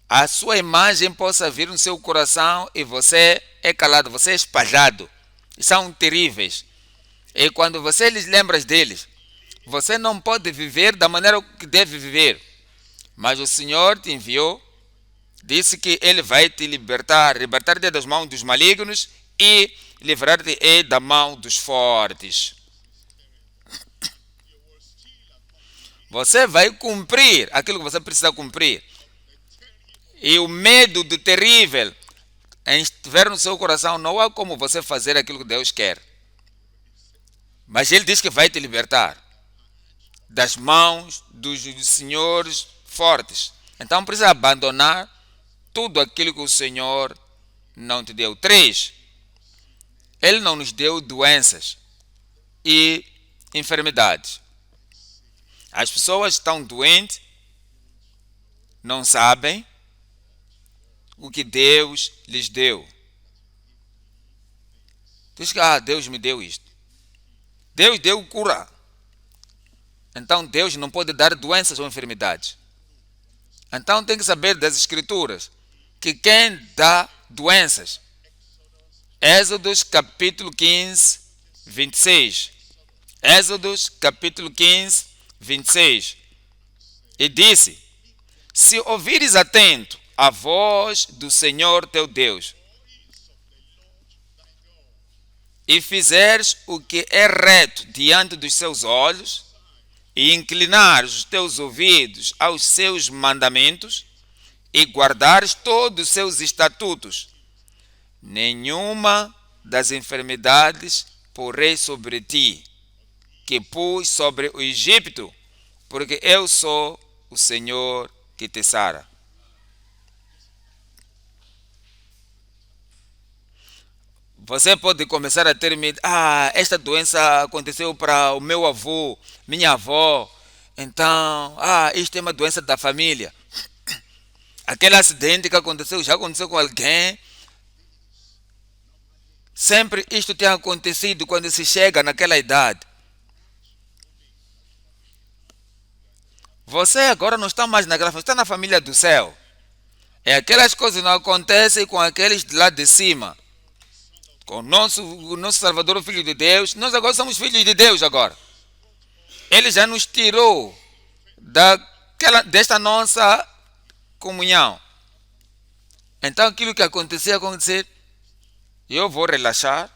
a sua imagem possa vir no seu coração e você é calado, você é espalhado. E são terríveis. E quando você lhes lembra deles, você não pode viver da maneira que deve viver. Mas o Senhor te enviou, disse que Ele vai te libertar-te das mãos dos malignos e livrar-te da mão dos fortes. Você vai cumprir aquilo que você precisa cumprir. E o medo do terrível estiver no seu coração, não há como você fazer aquilo que Deus quer. Mas Ele diz que vai te libertar das mãos dos senhores fortes. Então precisa abandonar tudo aquilo que o Senhor não te deu. 3. Ele não nos deu doenças e enfermidades. As pessoas estão doentes, não sabem o que Deus lhes deu. Diz que Deus me deu isto. Deus deu cura. Então Deus não pode dar doenças ou enfermidades. Então tem que saber das escrituras que quem dá doenças. Êxodos capítulo 15, 26. Êxodos capítulo 15, 26. E disse: se ouvires atento a voz do Senhor teu Deus, e fizeres o que é reto diante dos seus olhos, e inclinares os teus ouvidos aos seus mandamentos, e guardares todos os seus estatutos, nenhuma das enfermidades porei sobre ti, que pus sobre o Egito, porque eu sou o Senhor que te sara. Você pode começar a ter medo. Esta doença aconteceu para o meu avô, minha avó. Então, isto é uma doença da família. Aquele acidente que aconteceu, já aconteceu com alguém. Sempre isto tem acontecido quando se chega naquela idade. Você agora não está mais naquela família, está na família do céu. E aquelas coisas não acontecem com aqueles de lá de cima. Com o nosso Salvador, o Filho de Deus. Nós agora somos filhos de Deus agora. Ele já nos tirou desta nossa comunhão. Então aquilo que acontecia, acontecer, eu vou relaxar,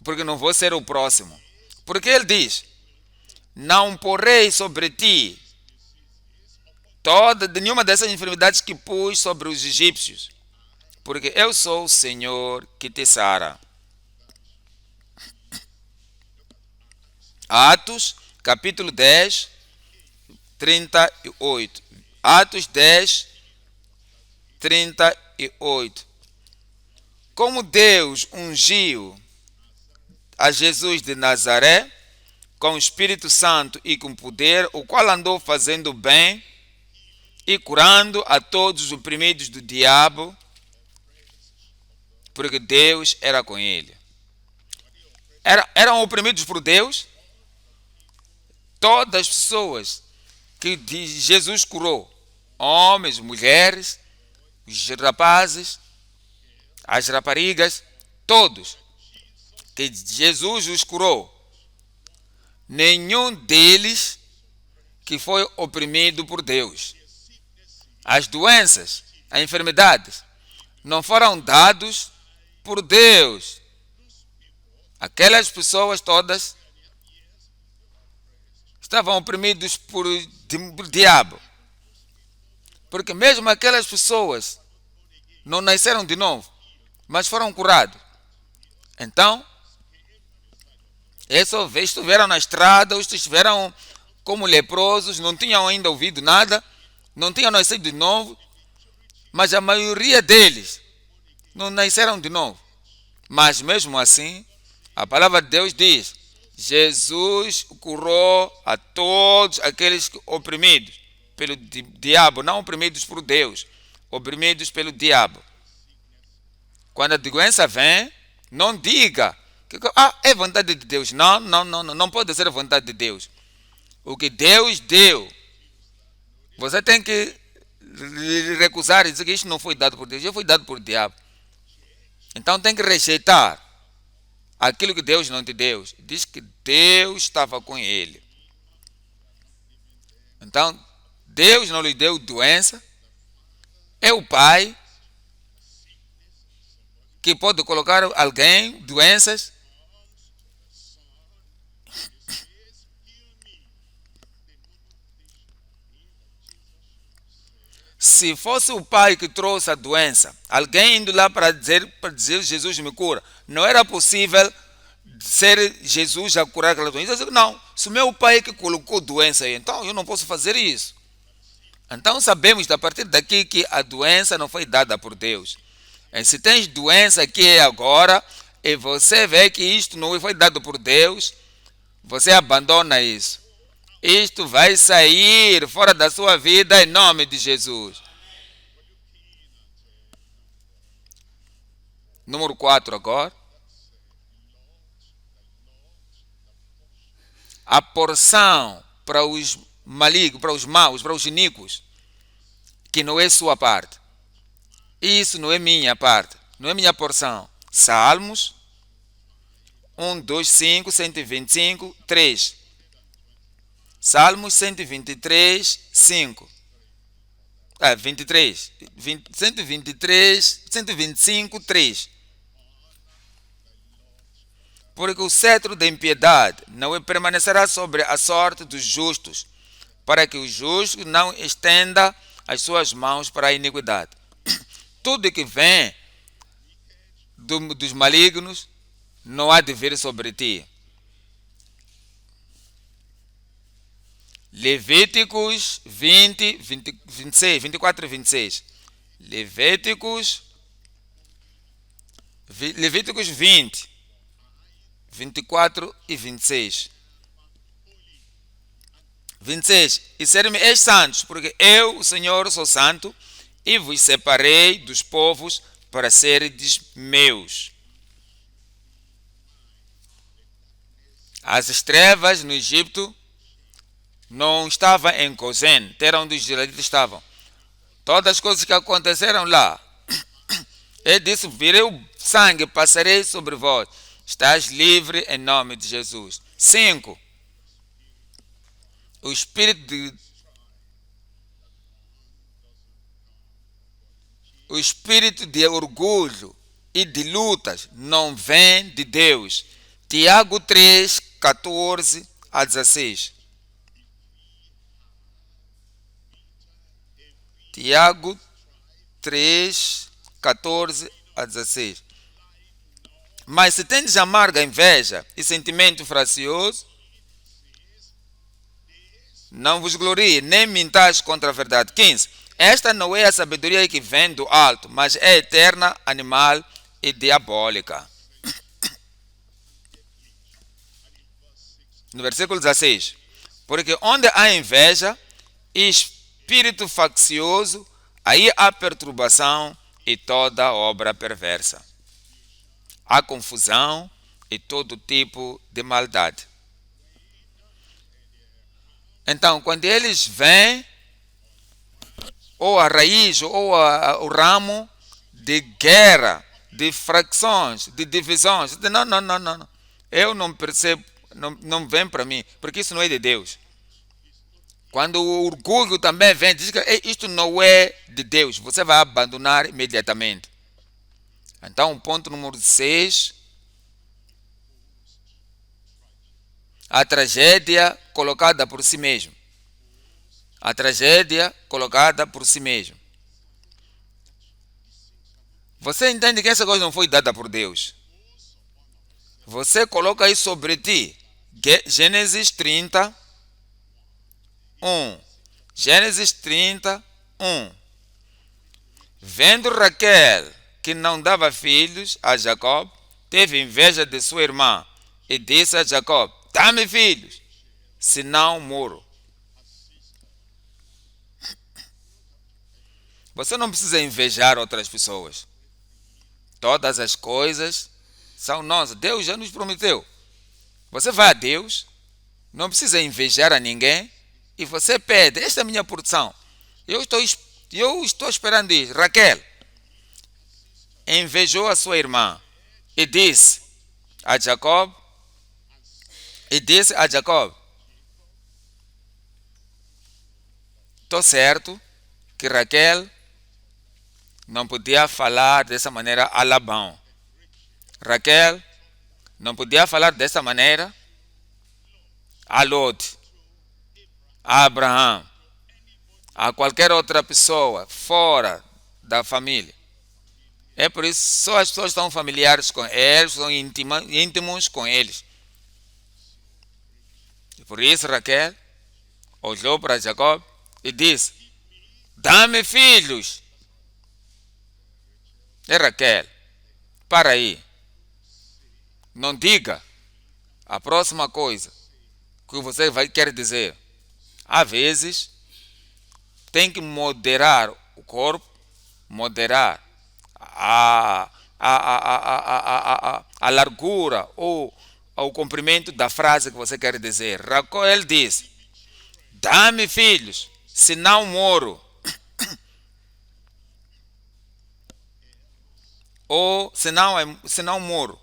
porque não vou ser o próximo. Porque ele diz: não porei sobre ti nenhuma dessas enfermidades que pus sobre os egípcios, porque eu sou o Senhor que te sara. Atos, capítulo 10, 38. Atos 10, 38. Como Deus ungiu a Jesus de Nazaré com o Espírito Santo e com poder, o qual andou fazendo bem e curando a todos os oprimidos do diabo, porque Deus era com ele. Eram oprimidos por Deus? Todas as pessoas que Jesus curou, homens, mulheres, os rapazes, as raparigas, todos que Jesus os curou, nenhum deles que foi oprimido por Deus. As doenças, as enfermidades, não foram dados por Deus. Aquelas pessoas todas estavam oprimidos por diabo. Porque mesmo aquelas pessoas não nasceram de novo, mas foram curados. Então, estiveram na estrada, ou estiveram como leprosos, não tinham ainda ouvido nada, não tinham nascido de novo, mas a maioria deles não nasceram de novo. Mas mesmo assim, a palavra de Deus diz: Jesus curou a todos aqueles oprimidos pelo diabo, não oprimidos por Deus, oprimidos pelo diabo. Quando a doença vem, não diga que é vontade de Deus. Não pode ser vontade de Deus. O que Deus deu, você tem que recusar e dizer que isto não foi dado por Deus, já foi dado por diabo. Então tem que rejeitar aquilo que Deus não te deu. Diz que Deus estava com ele. Então, Deus não lhe deu doença. É o Pai que pode colocar alguém doenças. Se fosse o Pai que trouxe a doença, alguém indo lá para dizer Jesus me cura, não era possível ser Jesus a curar aquela doença. Eu digo, não, se o meu Pai que colocou doença aí, então eu não posso fazer isso. Então sabemos a partir daqui que a doença não foi dada por Deus. E se tens doença aqui agora e você vê que isto não foi dado por Deus, você abandona isso. Isto vai sair fora da sua vida em nome de Jesus. Número 4 agora. a porção para os malignos, para os maus, para os iníquos, que não é sua parte. Isso não é minha parte, não é minha porção. Salmos 1, 2, 5, 125, 3. Salmos 123, 5. 23. 123, 125, 3. Porque o cetro da impiedade não permanecerá sobre a sorte dos justos, para que o justo não estenda as suas mãos para a iniquidade. Tudo que vem dos malignos não há de vir sobre ti. Levíticos 20, 26, 24 e 26. Levíticos 20, 24 e 26. 26. E serem-me santos, porque eu, o Senhor, sou santo, e vos separei dos povos para seres meus. As trevas no Egito não estavam em Gozém, terra onde os israelitas estavam. Todas as coisas que aconteceram lá, ele disse: virei o sangue, passarei sobre vós. Estás livre em nome de Jesus. 5. O espírito de orgulho e de lutas não vem de Deus. Tiago 3, 14 a 16. Tiago 3, 14 a 16. Mas se tendes amarga inveja e sentimento francioso, não vos glorie, nem mintais contra a verdade. 15. Esta não é a sabedoria que vem do alto, mas é eterna, animal e diabólica. No versículo 16. Porque onde há inveja e espírito faccioso, aí há perturbação e toda obra perversa. Há confusão e todo tipo de maldade. Então, quando eles vêm, ou a raiz, ou o ramo de guerra, de fracções, de divisões, não. Eu não percebo, não vem para mim, porque isso não é de Deus. Quando o orgulho também vem, diz que isto não é de Deus, você vai abandonar imediatamente. Então, ponto número 6. A tragédia colocada por si mesmo. A tragédia colocada por si mesmo. Você entende que essa coisa não foi dada por Deus. Você coloca isso sobre ti. Gênesis 30, 1. Gênesis 30, 1. Vendo Raquel que não dava filhos a Jacó, teve inveja de sua irmã e disse a Jacó: dá-me filhos, senão morro. Você não precisa invejar outras pessoas. Todas as coisas são nossas. Deus já nos prometeu. Você vai a Deus, não precisa invejar a ninguém, e você pede: esta é a minha porção. Eu estou esperando isso. Raquel invejou a sua irmã e disse a Jacob, estou certo que Raquel não podia falar dessa maneira a Labão. Raquel não podia falar dessa maneira a Lot, a Abraão, a qualquer outra pessoa fora da família. É por isso que só as pessoas estão familiares com eles, são íntimos com eles. E por isso Raquel olhou para Jacob e disse: dá-me filhos. E Raquel: para aí. Não diga a próxima coisa que você quer dizer. Às vezes, tem que moderar o corpo, moderar a largura ou ao cumprimento da frase que você quer dizer. Raquel diz: dá-me filhos, senão moro. Ou senão moro.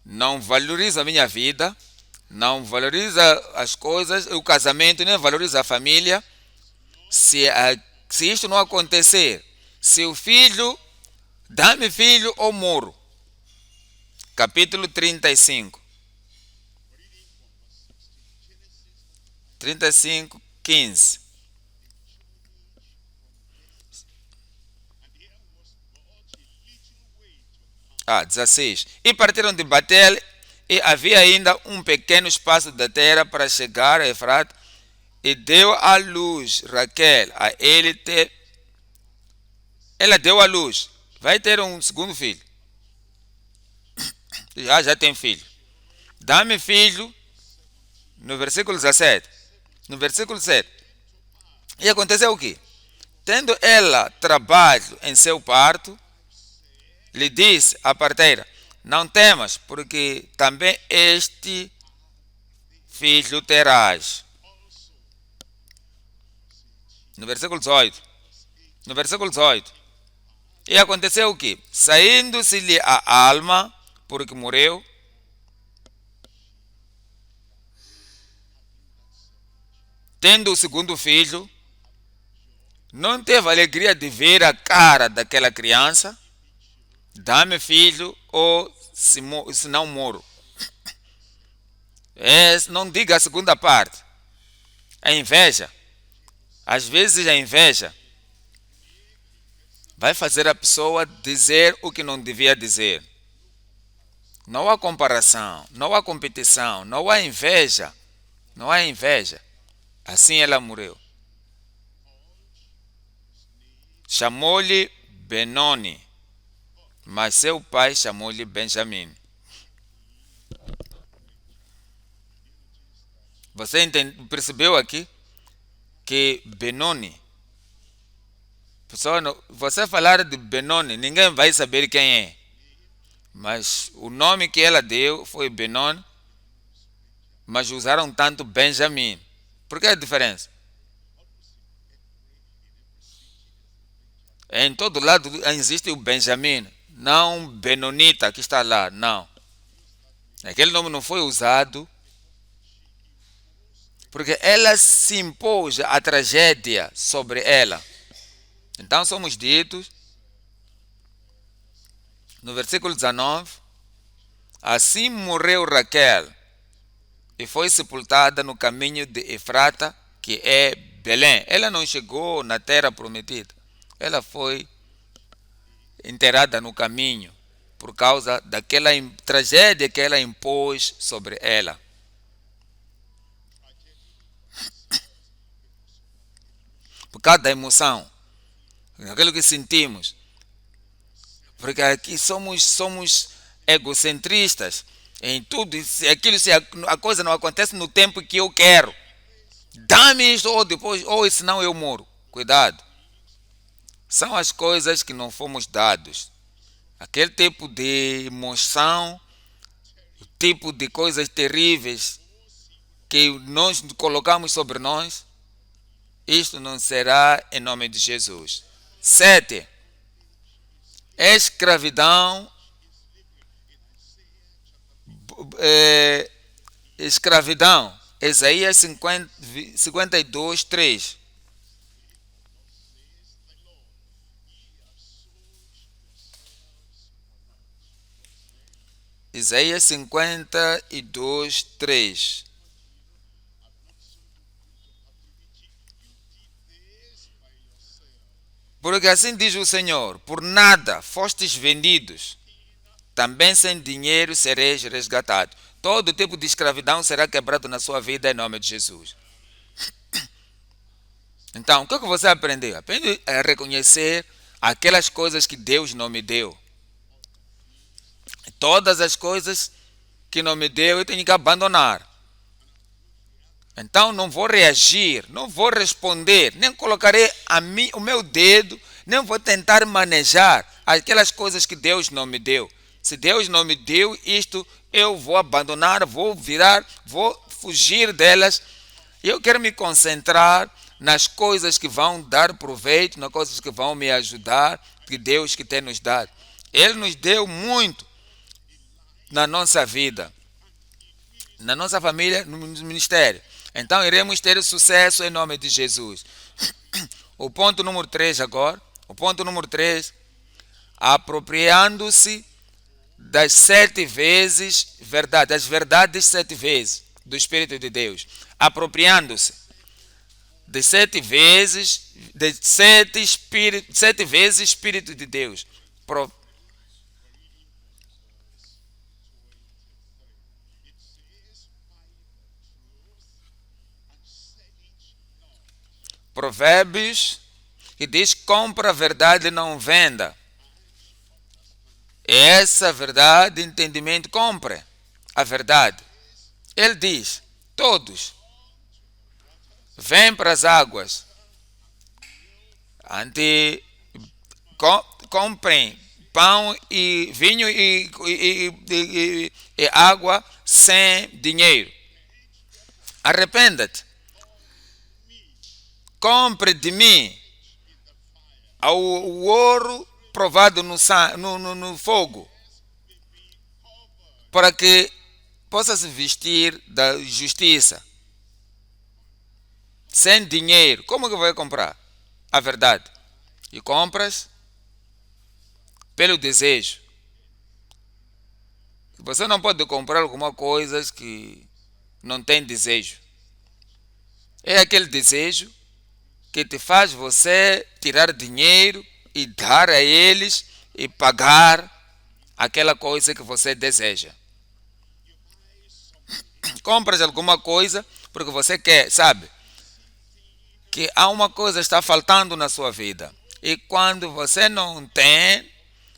Não valoriza a minha vida, não valoriza as coisas, o casamento, nem valoriza a família. Se isto não acontecer, se o filho, dá-me filho ou moro. Capítulo 35. 35, 15. Ah, 16. E partiram de Betel, e havia ainda um pequeno espaço da terra para chegar a Efrata, e deu à luz Raquel, a ele ter. Ela deu à luz. Vai ter um segundo filho. Já tem filho. Dá-me filho, no versículo 17. No versículo 7. E aconteceu o quê? Tendo ela trabalho em seu parto, lhe disse a parteira: não temas, porque também este filho terás. No versículo 18. No versículo 18. E aconteceu o quê? Saindo-se-lhe a alma, porque morreu, tendo o segundo filho, não teve alegria de ver a cara daquela criança. Dá-me filho ou se não moro. Não diga a segunda parte. A inveja. Às vezes a inveja vai fazer a pessoa dizer o que não devia dizer. Não há comparação, não há competição, não há inveja. Não há inveja. Assim ela morreu. Chamou-lhe Benoni, mas seu pai chamou-lhe Benjamim. Você percebeu aqui que Benoni, você falar de Benoni, ninguém vai saber quem é. Mas o nome que ela deu foi Benoni, mas usaram tanto Benjamim. Por que a diferença? Em todo lado existe o Benjamim, não Benonita que está lá, não. Aquele nome não foi usado porque ela se impôs a tragédia sobre ela. Então somos ditos, no versículo 19, assim morreu Raquel e foi sepultada no caminho de Efrata, que é Belém. Ela não chegou na terra prometida. Ela foi enterrada no caminho por causa daquela tragédia que ela impôs sobre ela. Por causa da emoção, aquilo que sentimos. Porque aqui somos egocentristas em tudo. Se a coisa não acontece no tempo que eu quero, dá-me isto ou depois, ou senão eu moro. Cuidado. São as coisas que não fomos dados. Aquele tipo de emoção, o tipo de coisas terríveis que nós colocamos sobre nós, isto não será em nome de Jesus. 7. Escravidão. Escravidão. Isaías 52, 3. Isaías 52, 3. Porque assim diz o Senhor: por nada fostes vendidos, também sem dinheiro sereis resgatados. Todo tipo de escravidão será quebrado na sua vida em nome de Jesus. Então, o que você aprendeu? Aprende a reconhecer aquelas coisas que Deus não me deu. Todas as coisas que não me deu, eu tenho que abandonar. Então não vou reagir, não vou responder, nem colocarei o meu dedo, nem vou tentar manejar aquelas coisas que Deus não me deu. Se Deus não me deu isto, eu vou abandonar, vou virar, vou fugir delas. Eu quero me concentrar nas coisas que vão dar proveito, nas coisas que vão me ajudar, que Deus que tem nos dado. Ele nos deu muito na nossa vida, na nossa família, no ministério. Então iremos ter sucesso em nome de Jesus. O ponto número 3 agora. O ponto número 3. Apropriando-se das 7 vezes verdade, das verdades 7 vezes do Espírito de Deus. Apropriando-se de 7 vezes, de 7 vezes Espírito de Deus. Provérbios, que diz: compra a verdade e não venda. Essa verdade, entendimento, compre a verdade. Ele diz: todos vêm para as águas, comprem pão e vinho e água sem dinheiro. Arrependa-te. Compre de mim o ouro provado no fogo, para que possa se vestir da justiça. Sem dinheiro, como que vai comprar a verdade? E compras pelo desejo. Você não pode comprar alguma coisa que não tem desejo. É aquele desejo que te faz você tirar dinheiro e dar a eles e pagar aquela coisa que você deseja. Compras alguma coisa porque você quer, sabe, que há uma coisa que está faltando na sua vida. E quando você não tem,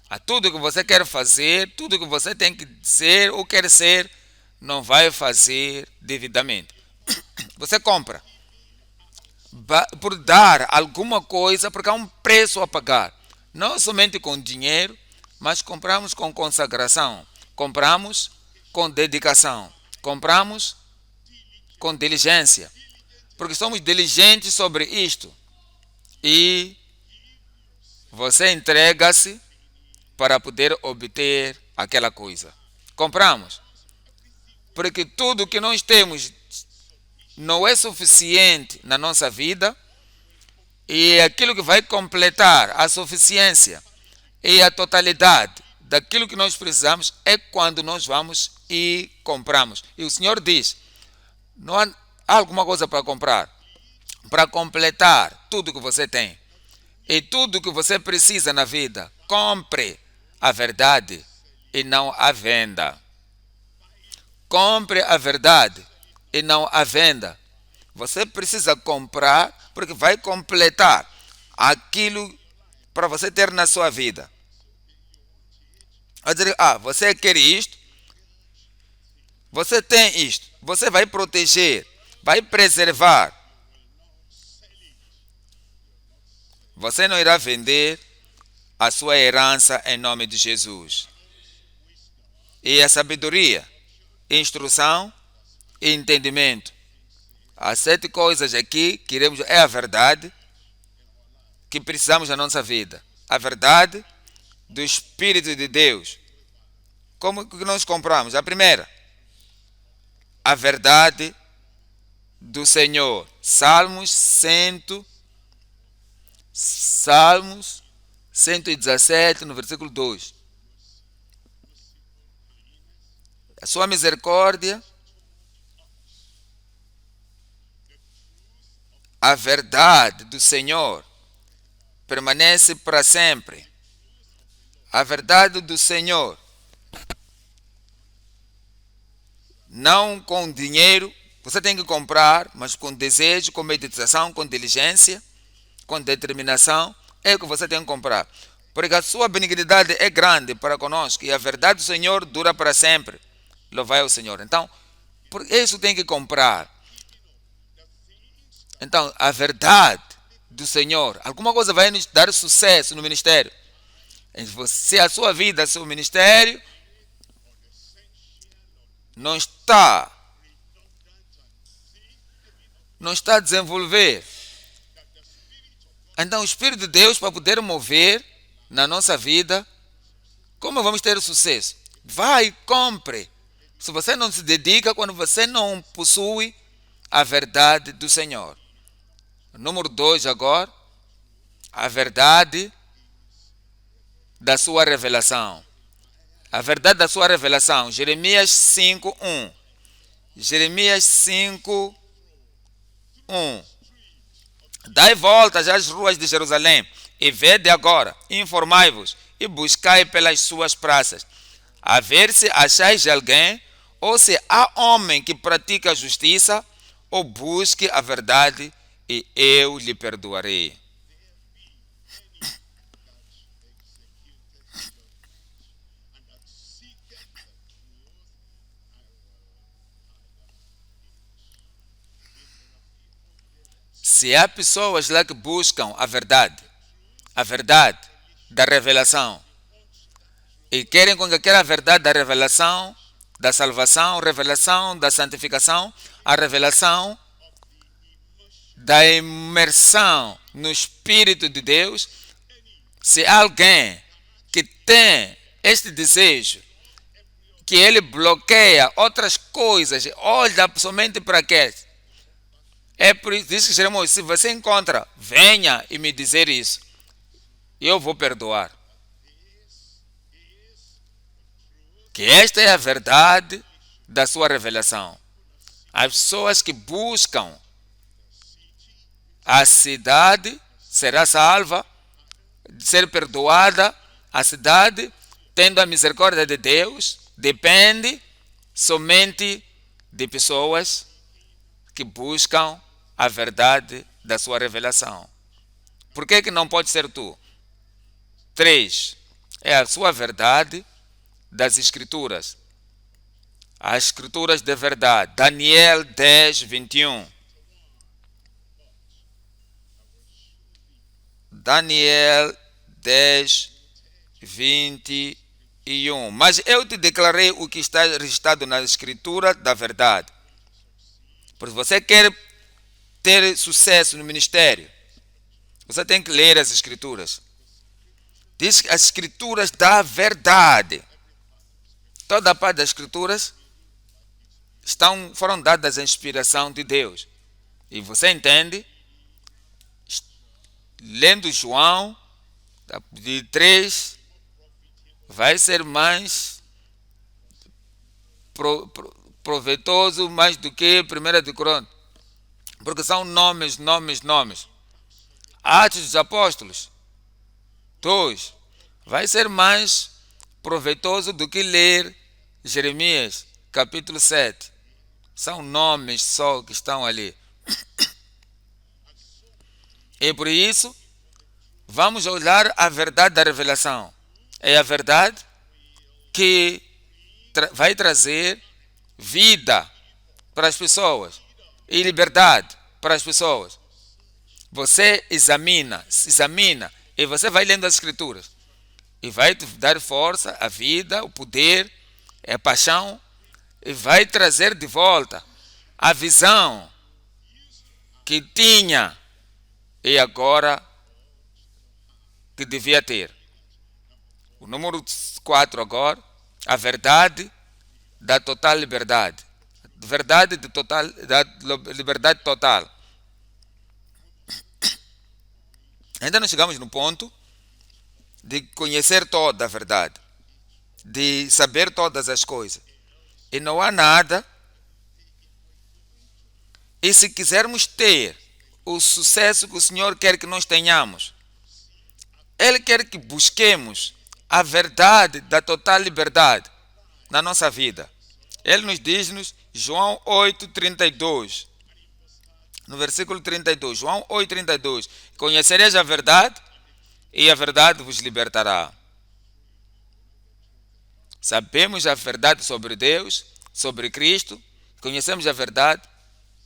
a tudo que você quer fazer, tudo que você tem que ser ou quer ser, não vai fazer devidamente. Você compra por dar alguma coisa, porque há um preço a pagar. Não somente com dinheiro, mas compramos com consagração, compramos com dedicação, compramos com diligência, porque somos diligentes sobre isto. E você entrega-se para poder obter aquela coisa. Compramos, porque tudo que nós temos não é suficiente na nossa vida, e aquilo que vai completar a suficiência e a totalidade daquilo que nós precisamos é quando nós vamos e compramos. E o Senhor diz: não há alguma coisa para comprar, para completar tudo que você tem e tudo que você precisa na vida. Compre a verdade e não a venda. Compre a verdade e não a venda. Você precisa comprar porque vai completar aquilo para você ter na sua vida. Vai dizer: você quer isto, você tem isto, você vai proteger, vai preservar. Você não irá vender a sua herança em nome de Jesus. E a sabedoria, instrução e entendimento. As 7 coisas aqui que queremos é a verdade que precisamos na nossa vida. A verdade do Espírito de Deus. Como que nós compramos? A primeira, a verdade do Senhor. Salmos 117, no versículo 2. A sua misericórdia, a verdade do Senhor permanece para sempre. A verdade do Senhor, não com dinheiro, você tem que comprar, mas com desejo, com meditação, com diligência, com determinação, é o que você tem que comprar. Porque a sua benignidade é grande para conosco e a verdade do Senhor dura para sempre. Louvai ao Senhor. Então, por isso tem que comprar. Então, a verdade do Senhor, alguma coisa vai nos dar sucesso no ministério. Se a sua vida, seu ministério não está a desenvolver, então o Espírito de Deus, para poder mover na nossa vida, como vamos ter sucesso? Vai e compre. Se você não se dedica, quando você não possui a verdade do Senhor. Número 2 agora, a verdade da sua revelação. A verdade da sua revelação. Jeremias 5:1. Jeremias 5:1. Dai voltas às ruas de Jerusalém e vede agora, informai-vos e buscai pelas suas praças, a ver se achais alguém ou se há homem que pratica a justiça ou busque a verdade e eu lhe perdoarei. Se há pessoas lá que buscam a verdade da revelação, e querem com que aquela verdade da revelação, da salvação, revelação da santificação, a revelação da imersão no Espírito de Deus, se há alguém que tem este desejo, que ele bloqueia outras coisas, olha somente para aqueles. É por isso que Jeremias, se você encontra, venha e me dizer isso. Eu vou perdoar. Que esta é a verdade da sua revelação. As pessoas que buscam a cidade será salva, ser perdoada, a cidade, tendo a misericórdia de Deus, depende somente de pessoas que buscam a verdade da sua revelação. Por que não pode ser tu? 3. É a sua verdade das Escrituras. As Escrituras de verdade. Daniel 10:21. Daniel 10:21. Mas eu te declarei o que está registrado na Escritura da verdade. Porque você quer ter sucesso no ministério, você tem que ler as Escrituras. Diz que as Escrituras da verdade. Toda a parte das Escrituras foram dadas a inspiração de Deus. E você entende? Lendo João, de 3, vai ser mais proveitoso mais do que 1 de Crônicas. Porque são nomes. Atos dos Apóstolos 2, vai ser mais proveitoso do que ler Jeremias capítulo 7. São nomes só que estão ali. E por isso, vamos olhar a verdade da revelação. É a verdade que vai trazer vida para as pessoas e liberdade para as pessoas. Você examina e você vai lendo as Escrituras e vai te dar força, a vida, o poder, a paixão e vai trazer de volta a visão que tinha e agora que devia ter. O número 4 agora, a verdade da total liberdade. Verdade da liberdade total. Ainda não chegamos no ponto de conhecer toda a verdade, de saber todas as coisas. E não há nada. E se quisermos ter o sucesso que o Senhor quer que nós tenhamos, Ele quer que busquemos a verdade da total liberdade na nossa vida. Ele nos diz, João 8:32, no versículo 32, João 8:32, conhecereis a verdade e a verdade vos libertará. Sabemos a verdade sobre Deus, sobre Cristo, conhecemos a verdade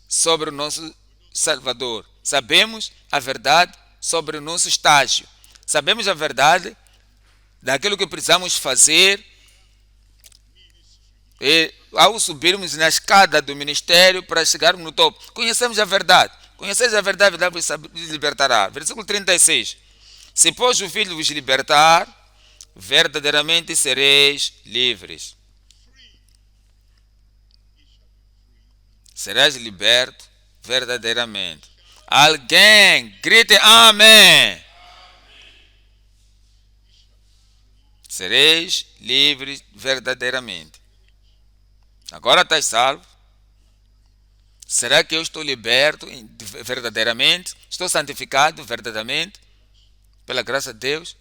sobre o nosso Salvador. Sabemos a verdade sobre o nosso estágio. Sabemos a verdade daquilo que precisamos fazer ao subirmos na escada do ministério para chegarmos no topo. Conhecemos a verdade. Conheceis a verdade vos libertará. Versículo 36. Se pois o Filho vos libertar, verdadeiramente sereis livres. Serás liberto verdadeiramente. Alguém grite amém. Sereis livres verdadeiramente. Agora estás salvo? Será que eu estou liberto verdadeiramente? Estou santificado verdadeiramente? Pela graça de Deus?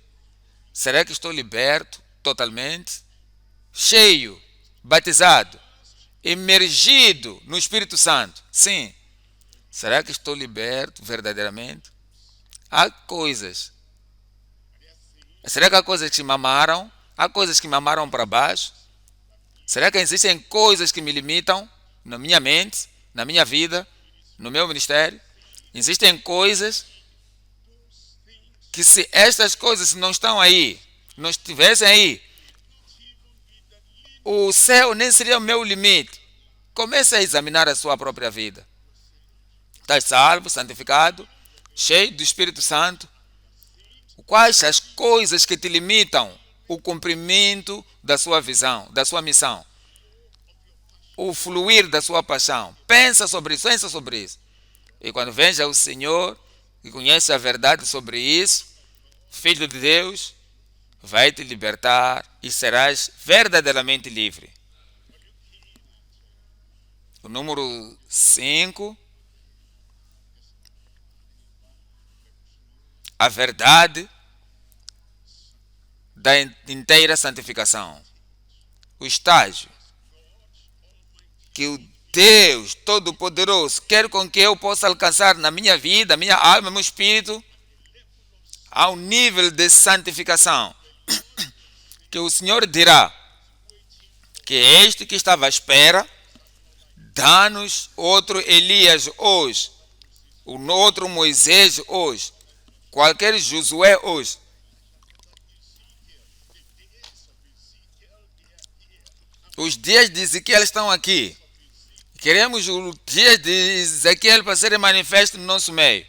Será que estou liberto totalmente? Cheio, batizado, imergido no Espírito Santo? Sim. Será que estou liberto verdadeiramente? Há coisas. Será que há coisas que me amaram? Há coisas que me amaram para baixo? Será que existem coisas que me limitam na minha mente, na minha vida, no meu ministério? Existem coisas que, se estas coisas não estão aí, não estivessem aí, o céu nem seria o meu limite. Comece a examinar a sua própria vida. Estás salvo, santificado, cheio do Espírito Santo. Quais as coisas que te limitam o cumprimento da sua visão, da sua missão? O fluir da sua paixão. Pensa sobre isso. E quando vens ao Senhor e conhece a verdade sobre isso, Filho de Deus, vai te libertar e serás verdadeiramente livre. O número 5. A verdade da inteira santificação. O estágio que o Deus Todo-Poderoso quer com que eu possa alcançar na minha vida, minha alma, meu espírito, ao nível de santificação. Que o Senhor dirá que este que estava à espera, dá-nos outro Elias hoje, o outro Moisés hoje, qualquer Josué hoje. Os dias de Ezequiel estão aqui. Queremos os dias de Ezequiel para serem manifestos no nosso meio.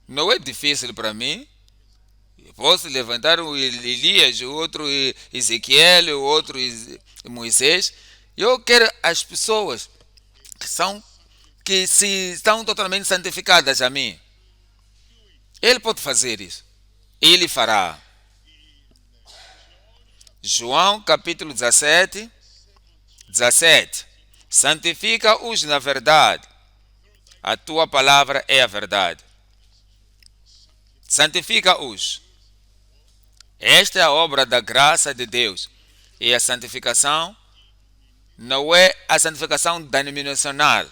Não é difícil para mim. Eu posso levantar o Elias, o outro Ezequiel, o outro Moisés. Eu quero as pessoas que se estão totalmente santificadas a mim. Ele pode fazer isso. Ele fará. João capítulo 17. Santifica-os na verdade. A tua palavra é a verdade. Santifica-os. Esta é a obra da graça de Deus. E a santificação não é a santificação denominacional.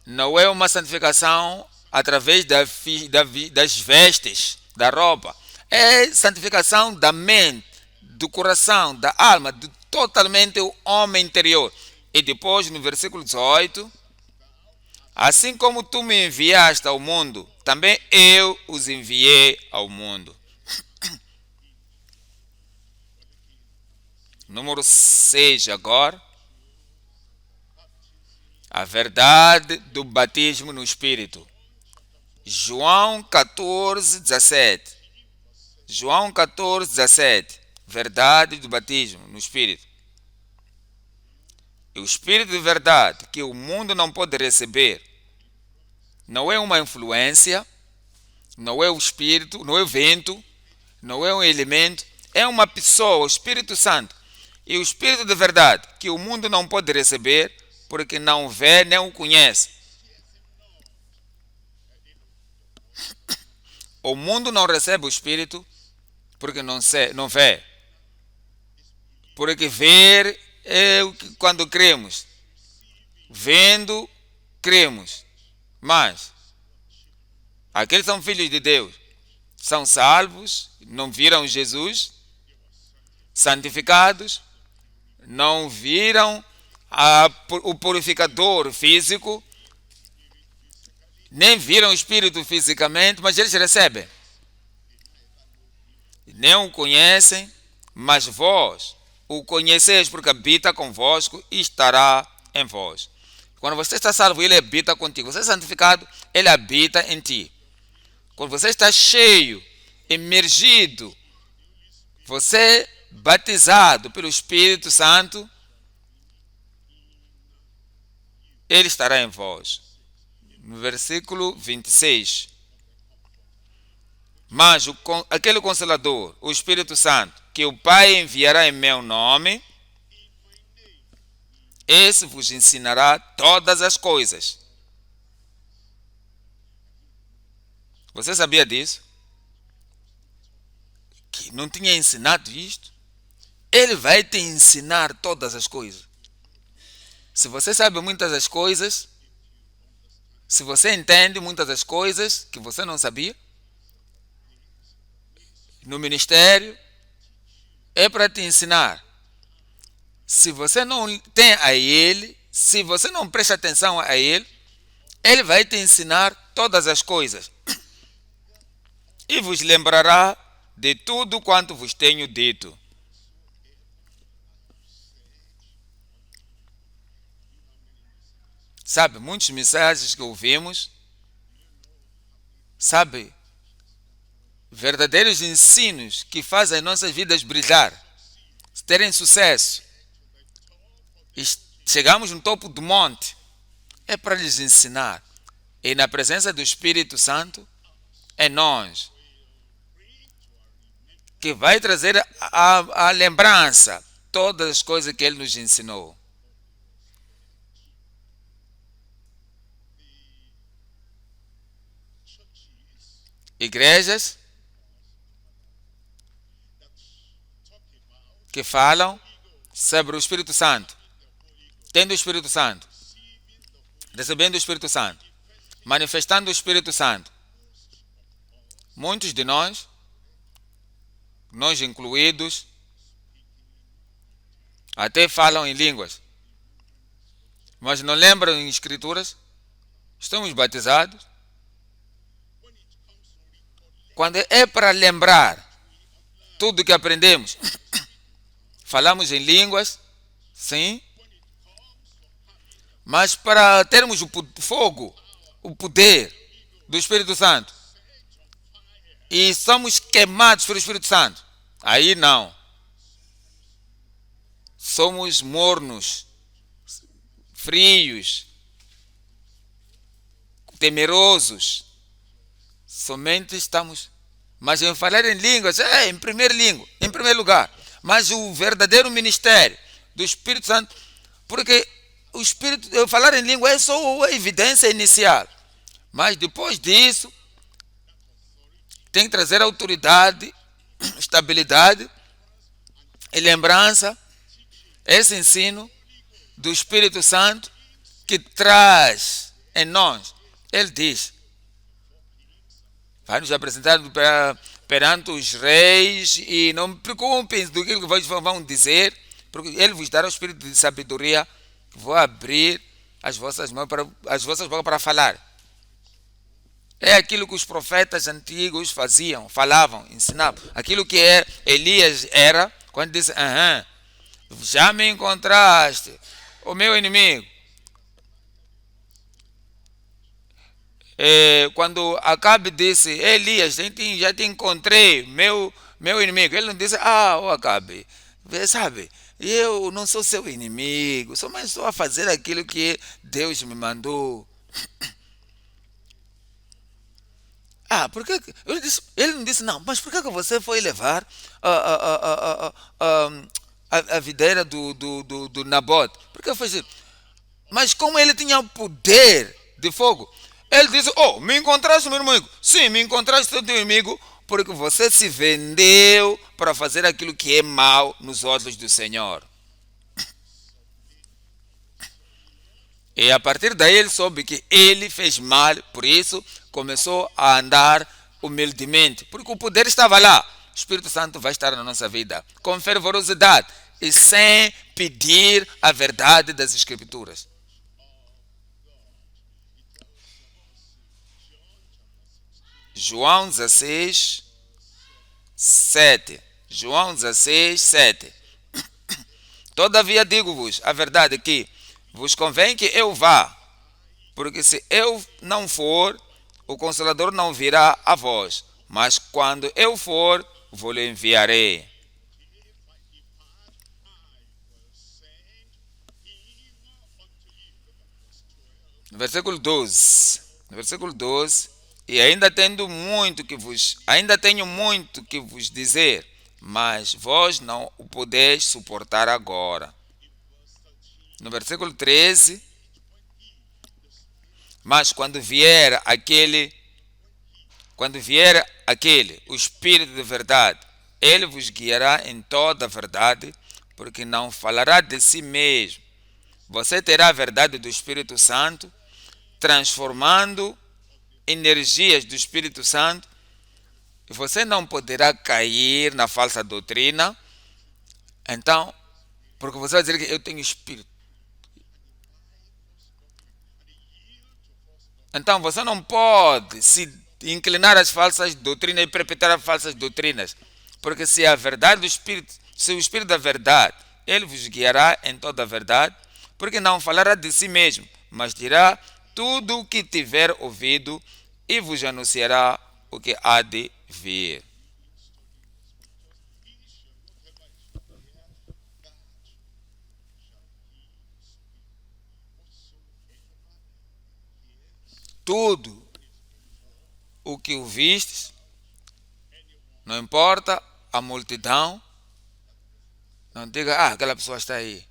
Não é uma santificação através das vestes, da roupa. É santificação da mente, do coração, da alma, de totalmente o homem interior. E depois, no versículo 18, assim como tu me enviaste ao mundo, também eu os enviei ao mundo. Número 6 agora. A verdade do batismo no Espírito. João 14, 17. João 14, 17. Verdade do batismo no Espírito. E o Espírito de verdade que o mundo não pode receber não é uma influência, não é o Espírito, não é o vento, não é um elemento, é uma pessoa, o Espírito Santo. E o Espírito de verdade que o mundo não pode receber porque não vê nem o conhece. O mundo não recebe o Espírito porque não vê. Porque ver é quando cremos. Vendo, cremos. Mas aqueles são filhos de Deus. São salvos, não viram Jesus. Santificados, não viram o purificador físico. Nem viram o Espírito fisicamente, mas eles recebem. nem o conhecem, mas vós o conheceis porque habita convosco e estará em vós. Quando você está salvo, ele habita contigo. Você é santificado, ele habita em ti. Quando você está cheio, emergido, você é batizado pelo Espírito Santo, ele estará em vós. No versículo 26. Mas aquele Consolador, o Espírito Santo, que o Pai enviará em meu nome, esse vos ensinará todas as coisas. Você sabia disso? Que não tinha ensinado isto? Ele vai te ensinar todas as coisas. Se você sabe muitas das coisas, se você entende muitas das coisas que você não sabia, no ministério, é para te ensinar. Se você não tem a ele, se você não presta atenção a ele, ele vai te ensinar todas as coisas. E vos lembrará de tudo quanto vos tenho dito. Sabe, muitas mensagens que ouvimos, sabe, verdadeiros ensinos que fazem nossas vidas brilhar, terem sucesso. E chegamos no topo do monte, é para lhes ensinar. E na presença do Espírito Santo, é nós, que vai trazer a lembrança todas as coisas que ele nos ensinou. Igrejas que falam sobre o Espírito Santo, tendo o Espírito Santo, recebendo o Espírito Santo, manifestando o Espírito Santo. Muitos de nós incluídos, até falam em línguas, mas não lembram em escrituras. Estamos batizados. Quando é para lembrar tudo que aprendemos, falamos em línguas, sim, mas para termos o fogo, o poder do Espírito Santo, e somos queimados pelo Espírito Santo, aí não. Somos mornos, frios, temerosos. Somente estamos. Mas em falar em línguas, em primeiro lugar. Mas o verdadeiro ministério do Espírito Santo, porque o Espírito, falar em língua é só a evidência inicial. Mas depois disso, tem que trazer autoridade, estabilidade e lembrança, esse ensino do Espírito Santo que traz em nós. Ele diz, vai nos apresentar perante os reis e não me preocupem do que vão dizer, porque ele vos dará o espírito de sabedoria, que vou abrir as vossas mãos as vossas bocas para falar. É aquilo que os profetas antigos faziam, falavam, ensinavam. Aquilo que Elias era, quando disse, já me encontraste, o meu inimigo. Quando Acabe disse, Elias, já te encontrei, meu inimigo. Ele não disse, Acabe, sabe, eu não sou seu inimigo, só mais estou a fazer aquilo que Deus me mandou. Por que ele não disse, não, mas por que você foi levar a videira do Nabote? Por que foi isso? Mas como ele tinha o poder de fogo, ele disse, me encontraste meu inimigo. Sim, me encontraste teu inimigo, porque você se vendeu para fazer aquilo que é mal nos olhos do Senhor. E a partir daí ele soube que ele fez mal, por isso começou a andar humildemente, porque o poder estava lá. O Espírito Santo vai estar na nossa vida com fervorosidade e sem pedir a verdade das Escrituras. João 16, 7. João 16, 7. Todavia digo-vos a verdade que vos convém que eu vá, porque se eu não for, o Consolador não virá a vós, mas quando eu for, vou-lhe enviarei. No versículo 12. No versículo 12. E ainda tenho muito que vos dizer, mas vós não o podeis suportar agora. No versículo 13. Mas quando vier aquele, o Espírito de verdade, ele vos guiará em toda a verdade, porque não falará de si mesmo. Você terá a verdade do Espírito Santo, transformando energias do Espírito Santo, e você não poderá cair na falsa doutrina. Então, porque você vai dizer que eu tenho Espírito. Então você não pode se inclinar às falsas doutrinas e perpetrar falsas doutrinas. Porque se a verdade do Espírito, se o Espírito da verdade, ele vos guiará em toda a verdade, porque não falará de si mesmo, mas dirá tudo o que tiver ouvido e vos anunciará o que há de vir. Tudo o que ouvistes, não importa a multidão, não diga, aquela pessoa está aí.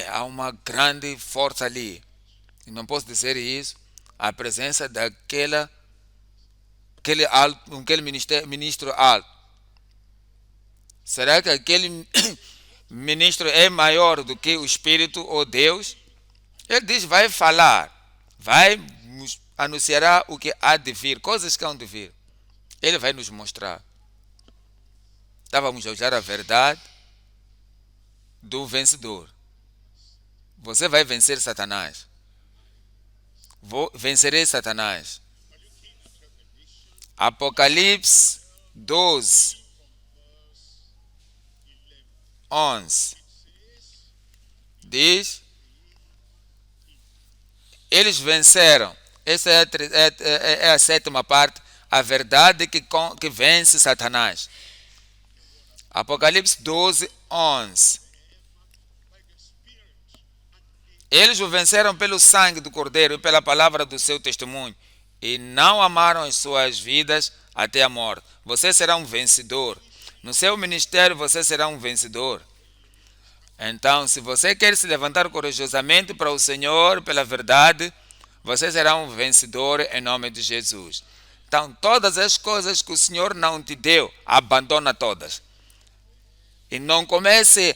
Há uma grande força ali. E não posso dizer isso. A presença aquele ministro alto. Será que aquele ministro é maior do que o Espírito ou Deus? Ele diz, vai falar, vai nos anunciará o que há de vir, coisas que hão de vir. Ele vai nos mostrar. Estávamos a usar a verdade do vencedor. Você vai vencer Satanás. Vencerei Satanás. Apocalipse 12, 11. Diz, eles venceram. Essa é a sétima parte. A verdade que vence Satanás. Apocalipse 12, 11. Eles o venceram pelo sangue do Cordeiro e pela palavra do seu testemunho, e não amaram as suas vidas até a morte. Você será um vencedor. No seu ministério você será um vencedor. Então, se você quer se levantar corajosamente para o Senhor, pela verdade, você será um vencedor em nome de Jesus. Então, todas as coisas que o Senhor não te deu, abandona todas. E não comece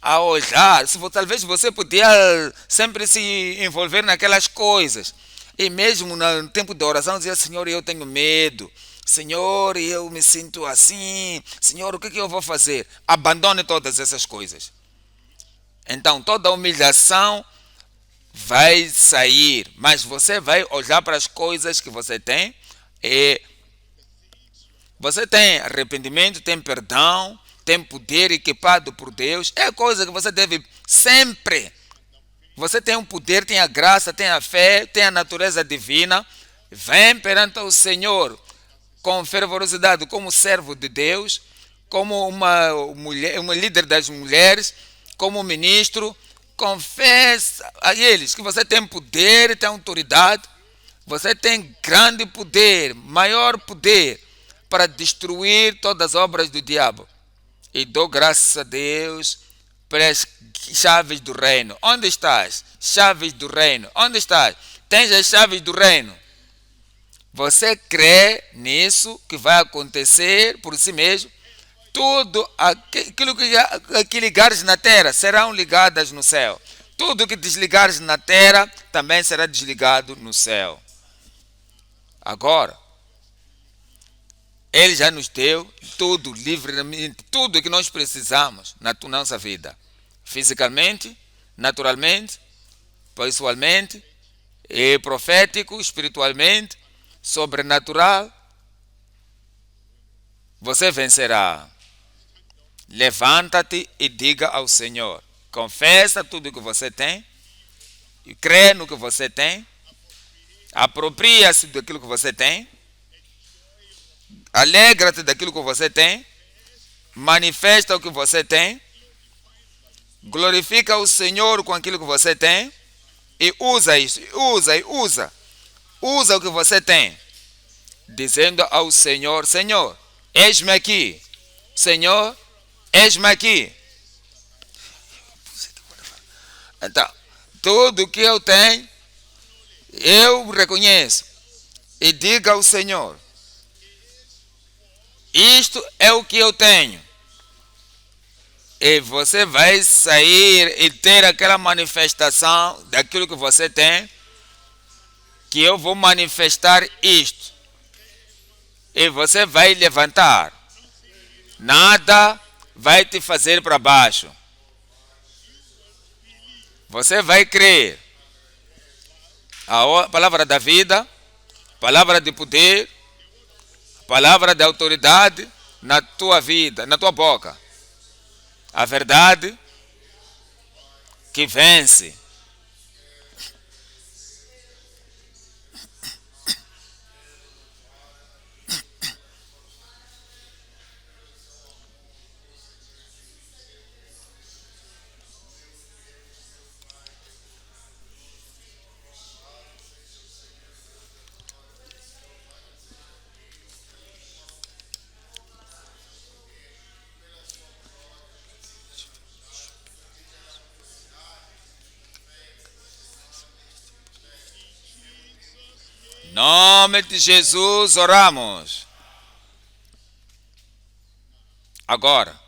a olhar. Talvez você podia sempre se envolver naquelas coisas. E mesmo no tempo de oração, dizer, Senhor, eu tenho medo. Senhor, eu me sinto assim. Senhor, o que eu vou fazer? Abandone todas essas coisas. Então, toda humilhação vai sair. Mas você vai olhar para as coisas que você tem. E você tem arrependimento, tem perdão, tem poder equipado por Deus. É coisa que você deve sempre. Você tem o poder, tem a graça, tem a fé, tem a natureza divina. Vem perante o Senhor com fervorosidade, como servo de Deus, como uma mulher, uma líder das mulheres, como ministro. Confessa a eles que você tem poder, tem autoridade. Você tem grande poder, maior poder para destruir todas as obras do diabo. E dou graças a Deus pelas chaves do reino. Onde estás? Chaves do reino. Onde estás? Tens as chaves do reino. Você crê nisso que vai acontecer por si mesmo? Tudo aquilo que ligares na terra serão ligadas no céu. Tudo que desligares na terra também será desligado no céu. Agora, Ele já nos deu tudo livremente, tudo que nós precisamos na nossa vida. Fisicamente, naturalmente, pessoalmente, e profético, espiritualmente, sobrenatural. você vencerá. Levanta-te e diga ao Senhor. Confessa tudo o que você tem. E crê no que você tem. Apropria-se daquilo que você tem. Alegra-te daquilo que você tem. Manifesta o que você tem. Glorifica o Senhor com aquilo que você tem. E usa isso. Usa. Usa o que você tem. Dizendo ao Senhor: Senhor, eis-me aqui. Senhor, eis-me aqui. Então, tudo que eu tenho, eu reconheço. E diga ao Senhor: isto é o que eu tenho. E você vai sair e ter aquela manifestação daquilo que você tem, que eu vou manifestar isto. E você vai levantar. Nada vai te fazer para baixo. Você vai crer. A palavra da vida, palavra de poder, palavra de autoridade na tua vida, na tua boca. A verdade que vence. Em nome de Jesus oramos. Agora.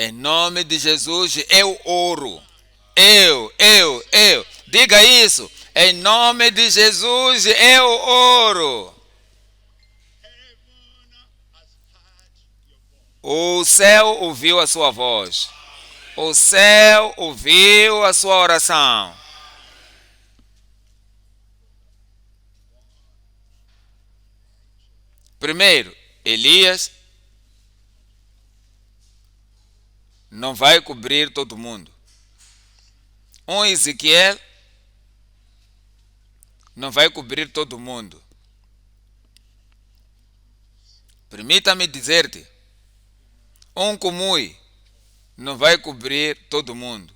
Em nome de Jesus, eu oro. Eu. Diga isso. Em nome de Jesus, eu oro. O céu ouviu a sua voz. O céu ouviu a sua oração. Primeiro, Elias não vai cobrir todo mundo. Ezequiel não vai cobrir todo mundo. Permita-me dizer-te, Comui não vai cobrir todo mundo.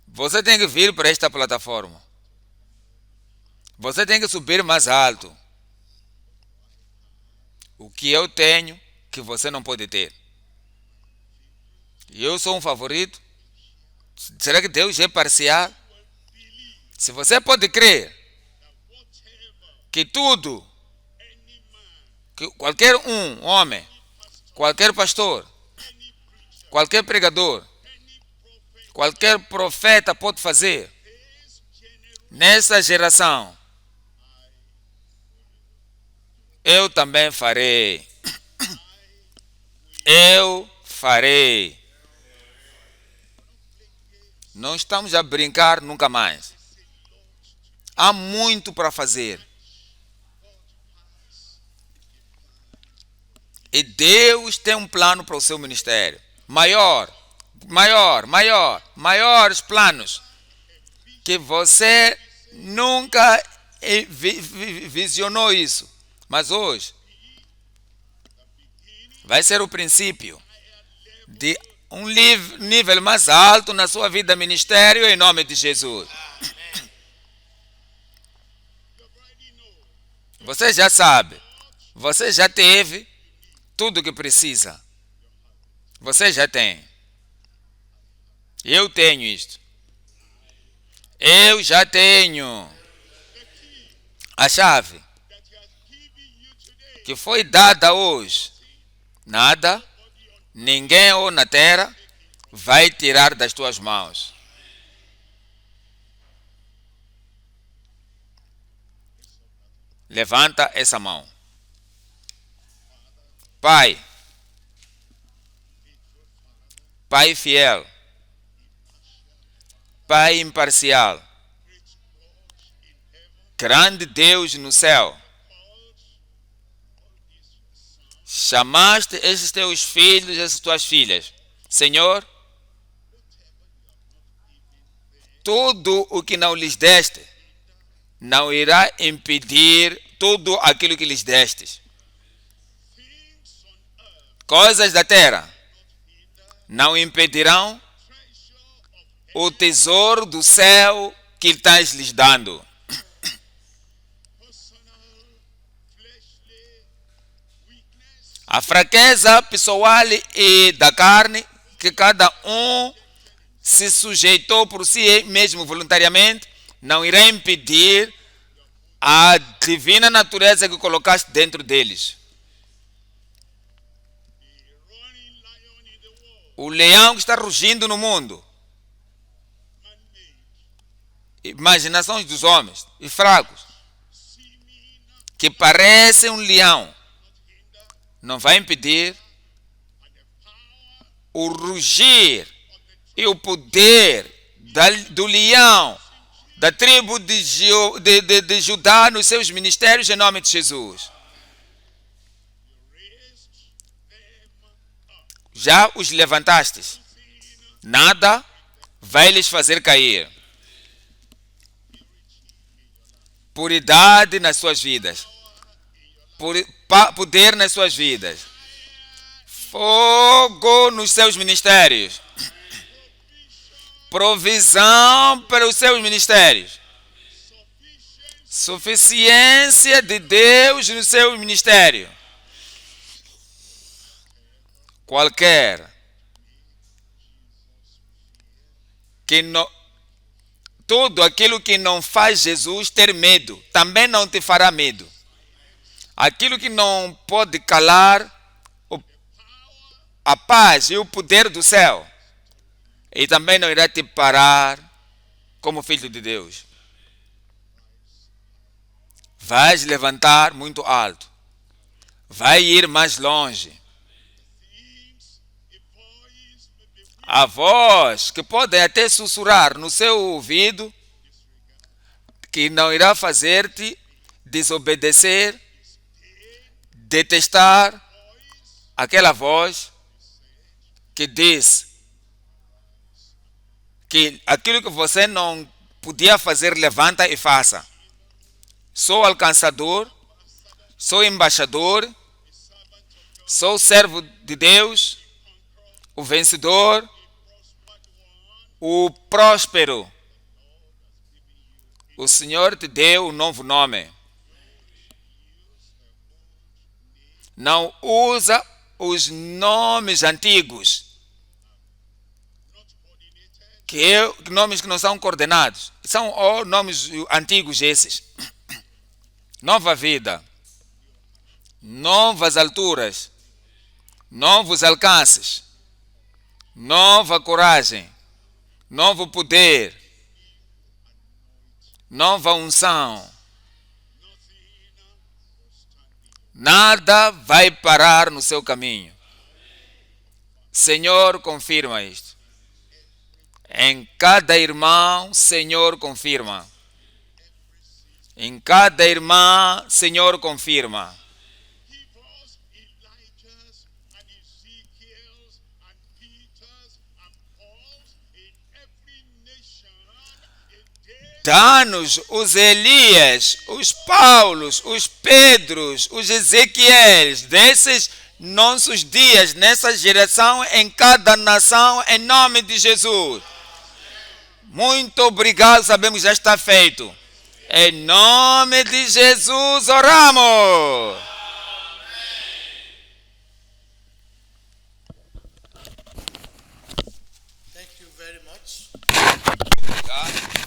Você tem que vir para esta plataforma. Você tem que subir mais alto. O que eu tenho, que você não pode ter. Eu sou um favorito. Será que Deus é parcial? Se você pode crer que tudo, que qualquer homem, qualquer pastor, qualquer pregador, qualquer profeta pode fazer, nessa geração, eu também farei. Eu farei. Não estamos a brincar nunca mais. Há muito para fazer. E Deus tem um plano para o seu ministério. Maiores planos que você nunca visionou isso. Mas hoje vai ser o princípio de um nível mais alto na sua vida ministério em nome de Jesus. Você já sabe. Você já teve tudo o que precisa. Você já tem. Eu tenho isto. Eu já tenho a chave que foi dada hoje. Nada, ninguém ou na terra vai tirar das tuas mãos. Levanta essa mão. Pai fiel, Pai imparcial, grande Deus no céu, chamaste esses teus filhos, essas tuas filhas. Senhor, tudo o que não lhes deste, não irá impedir tudo aquilo que lhes destes. Coisas da terra não impedirão o tesouro do céu que estás lhes dando. A fraqueza pessoal e da carne que cada um se sujeitou por si mesmo voluntariamente não irá impedir a divina natureza que colocaste dentro deles. O leão que está rugindo no mundo, imaginações dos homens e fracos, que parecem um leão, não vai impedir o rugir e o poder do leão da tribo de Judá nos seus ministérios em nome de Jesus. Já os levantastes, nada vai lhes fazer cair. Puridade nas suas vidas, poder nas suas vidas, fogo nos seus ministérios, provisão para os seus ministérios, suficiência de Deus no seu ministério. Qualquer que não, tudo aquilo que não faz Jesus ter medo, também não te fará medo. Aquilo que não pode calar, a paz e o poder do céu. E também não irá te parar como filho de Deus. Vais levantar muito alto. Vai ir mais longe. A voz que pode até sussurrar no seu ouvido, que não irá fazer-te desobedecer, detestar aquela voz que diz que aquilo que você não podia fazer, levanta e faça. Sou alcançador, sou embaixador, sou servo de Deus, o vencedor, o próspero. O Senhor te deu um novo nome. Não usa os nomes antigos. Nomes que não são coordenados. São nomes antigos esses. Nova vida. Novas alturas. Novos alcances. Nova coragem. Novo poder. Nova unção. Nada vai parar no seu caminho. Senhor, confirma isto. Em cada irmão, Senhor, confirma. Em cada irmã, Senhor, confirma. Dá-nos os Elias, os Paulos, os Pedros, os Ezequiéis, desses nossos dias, nessa geração, em cada nação, em nome de Jesus. Muito obrigado, sabemos que já está feito. Em nome de Jesus oramos. Thank you very much. Obrigado.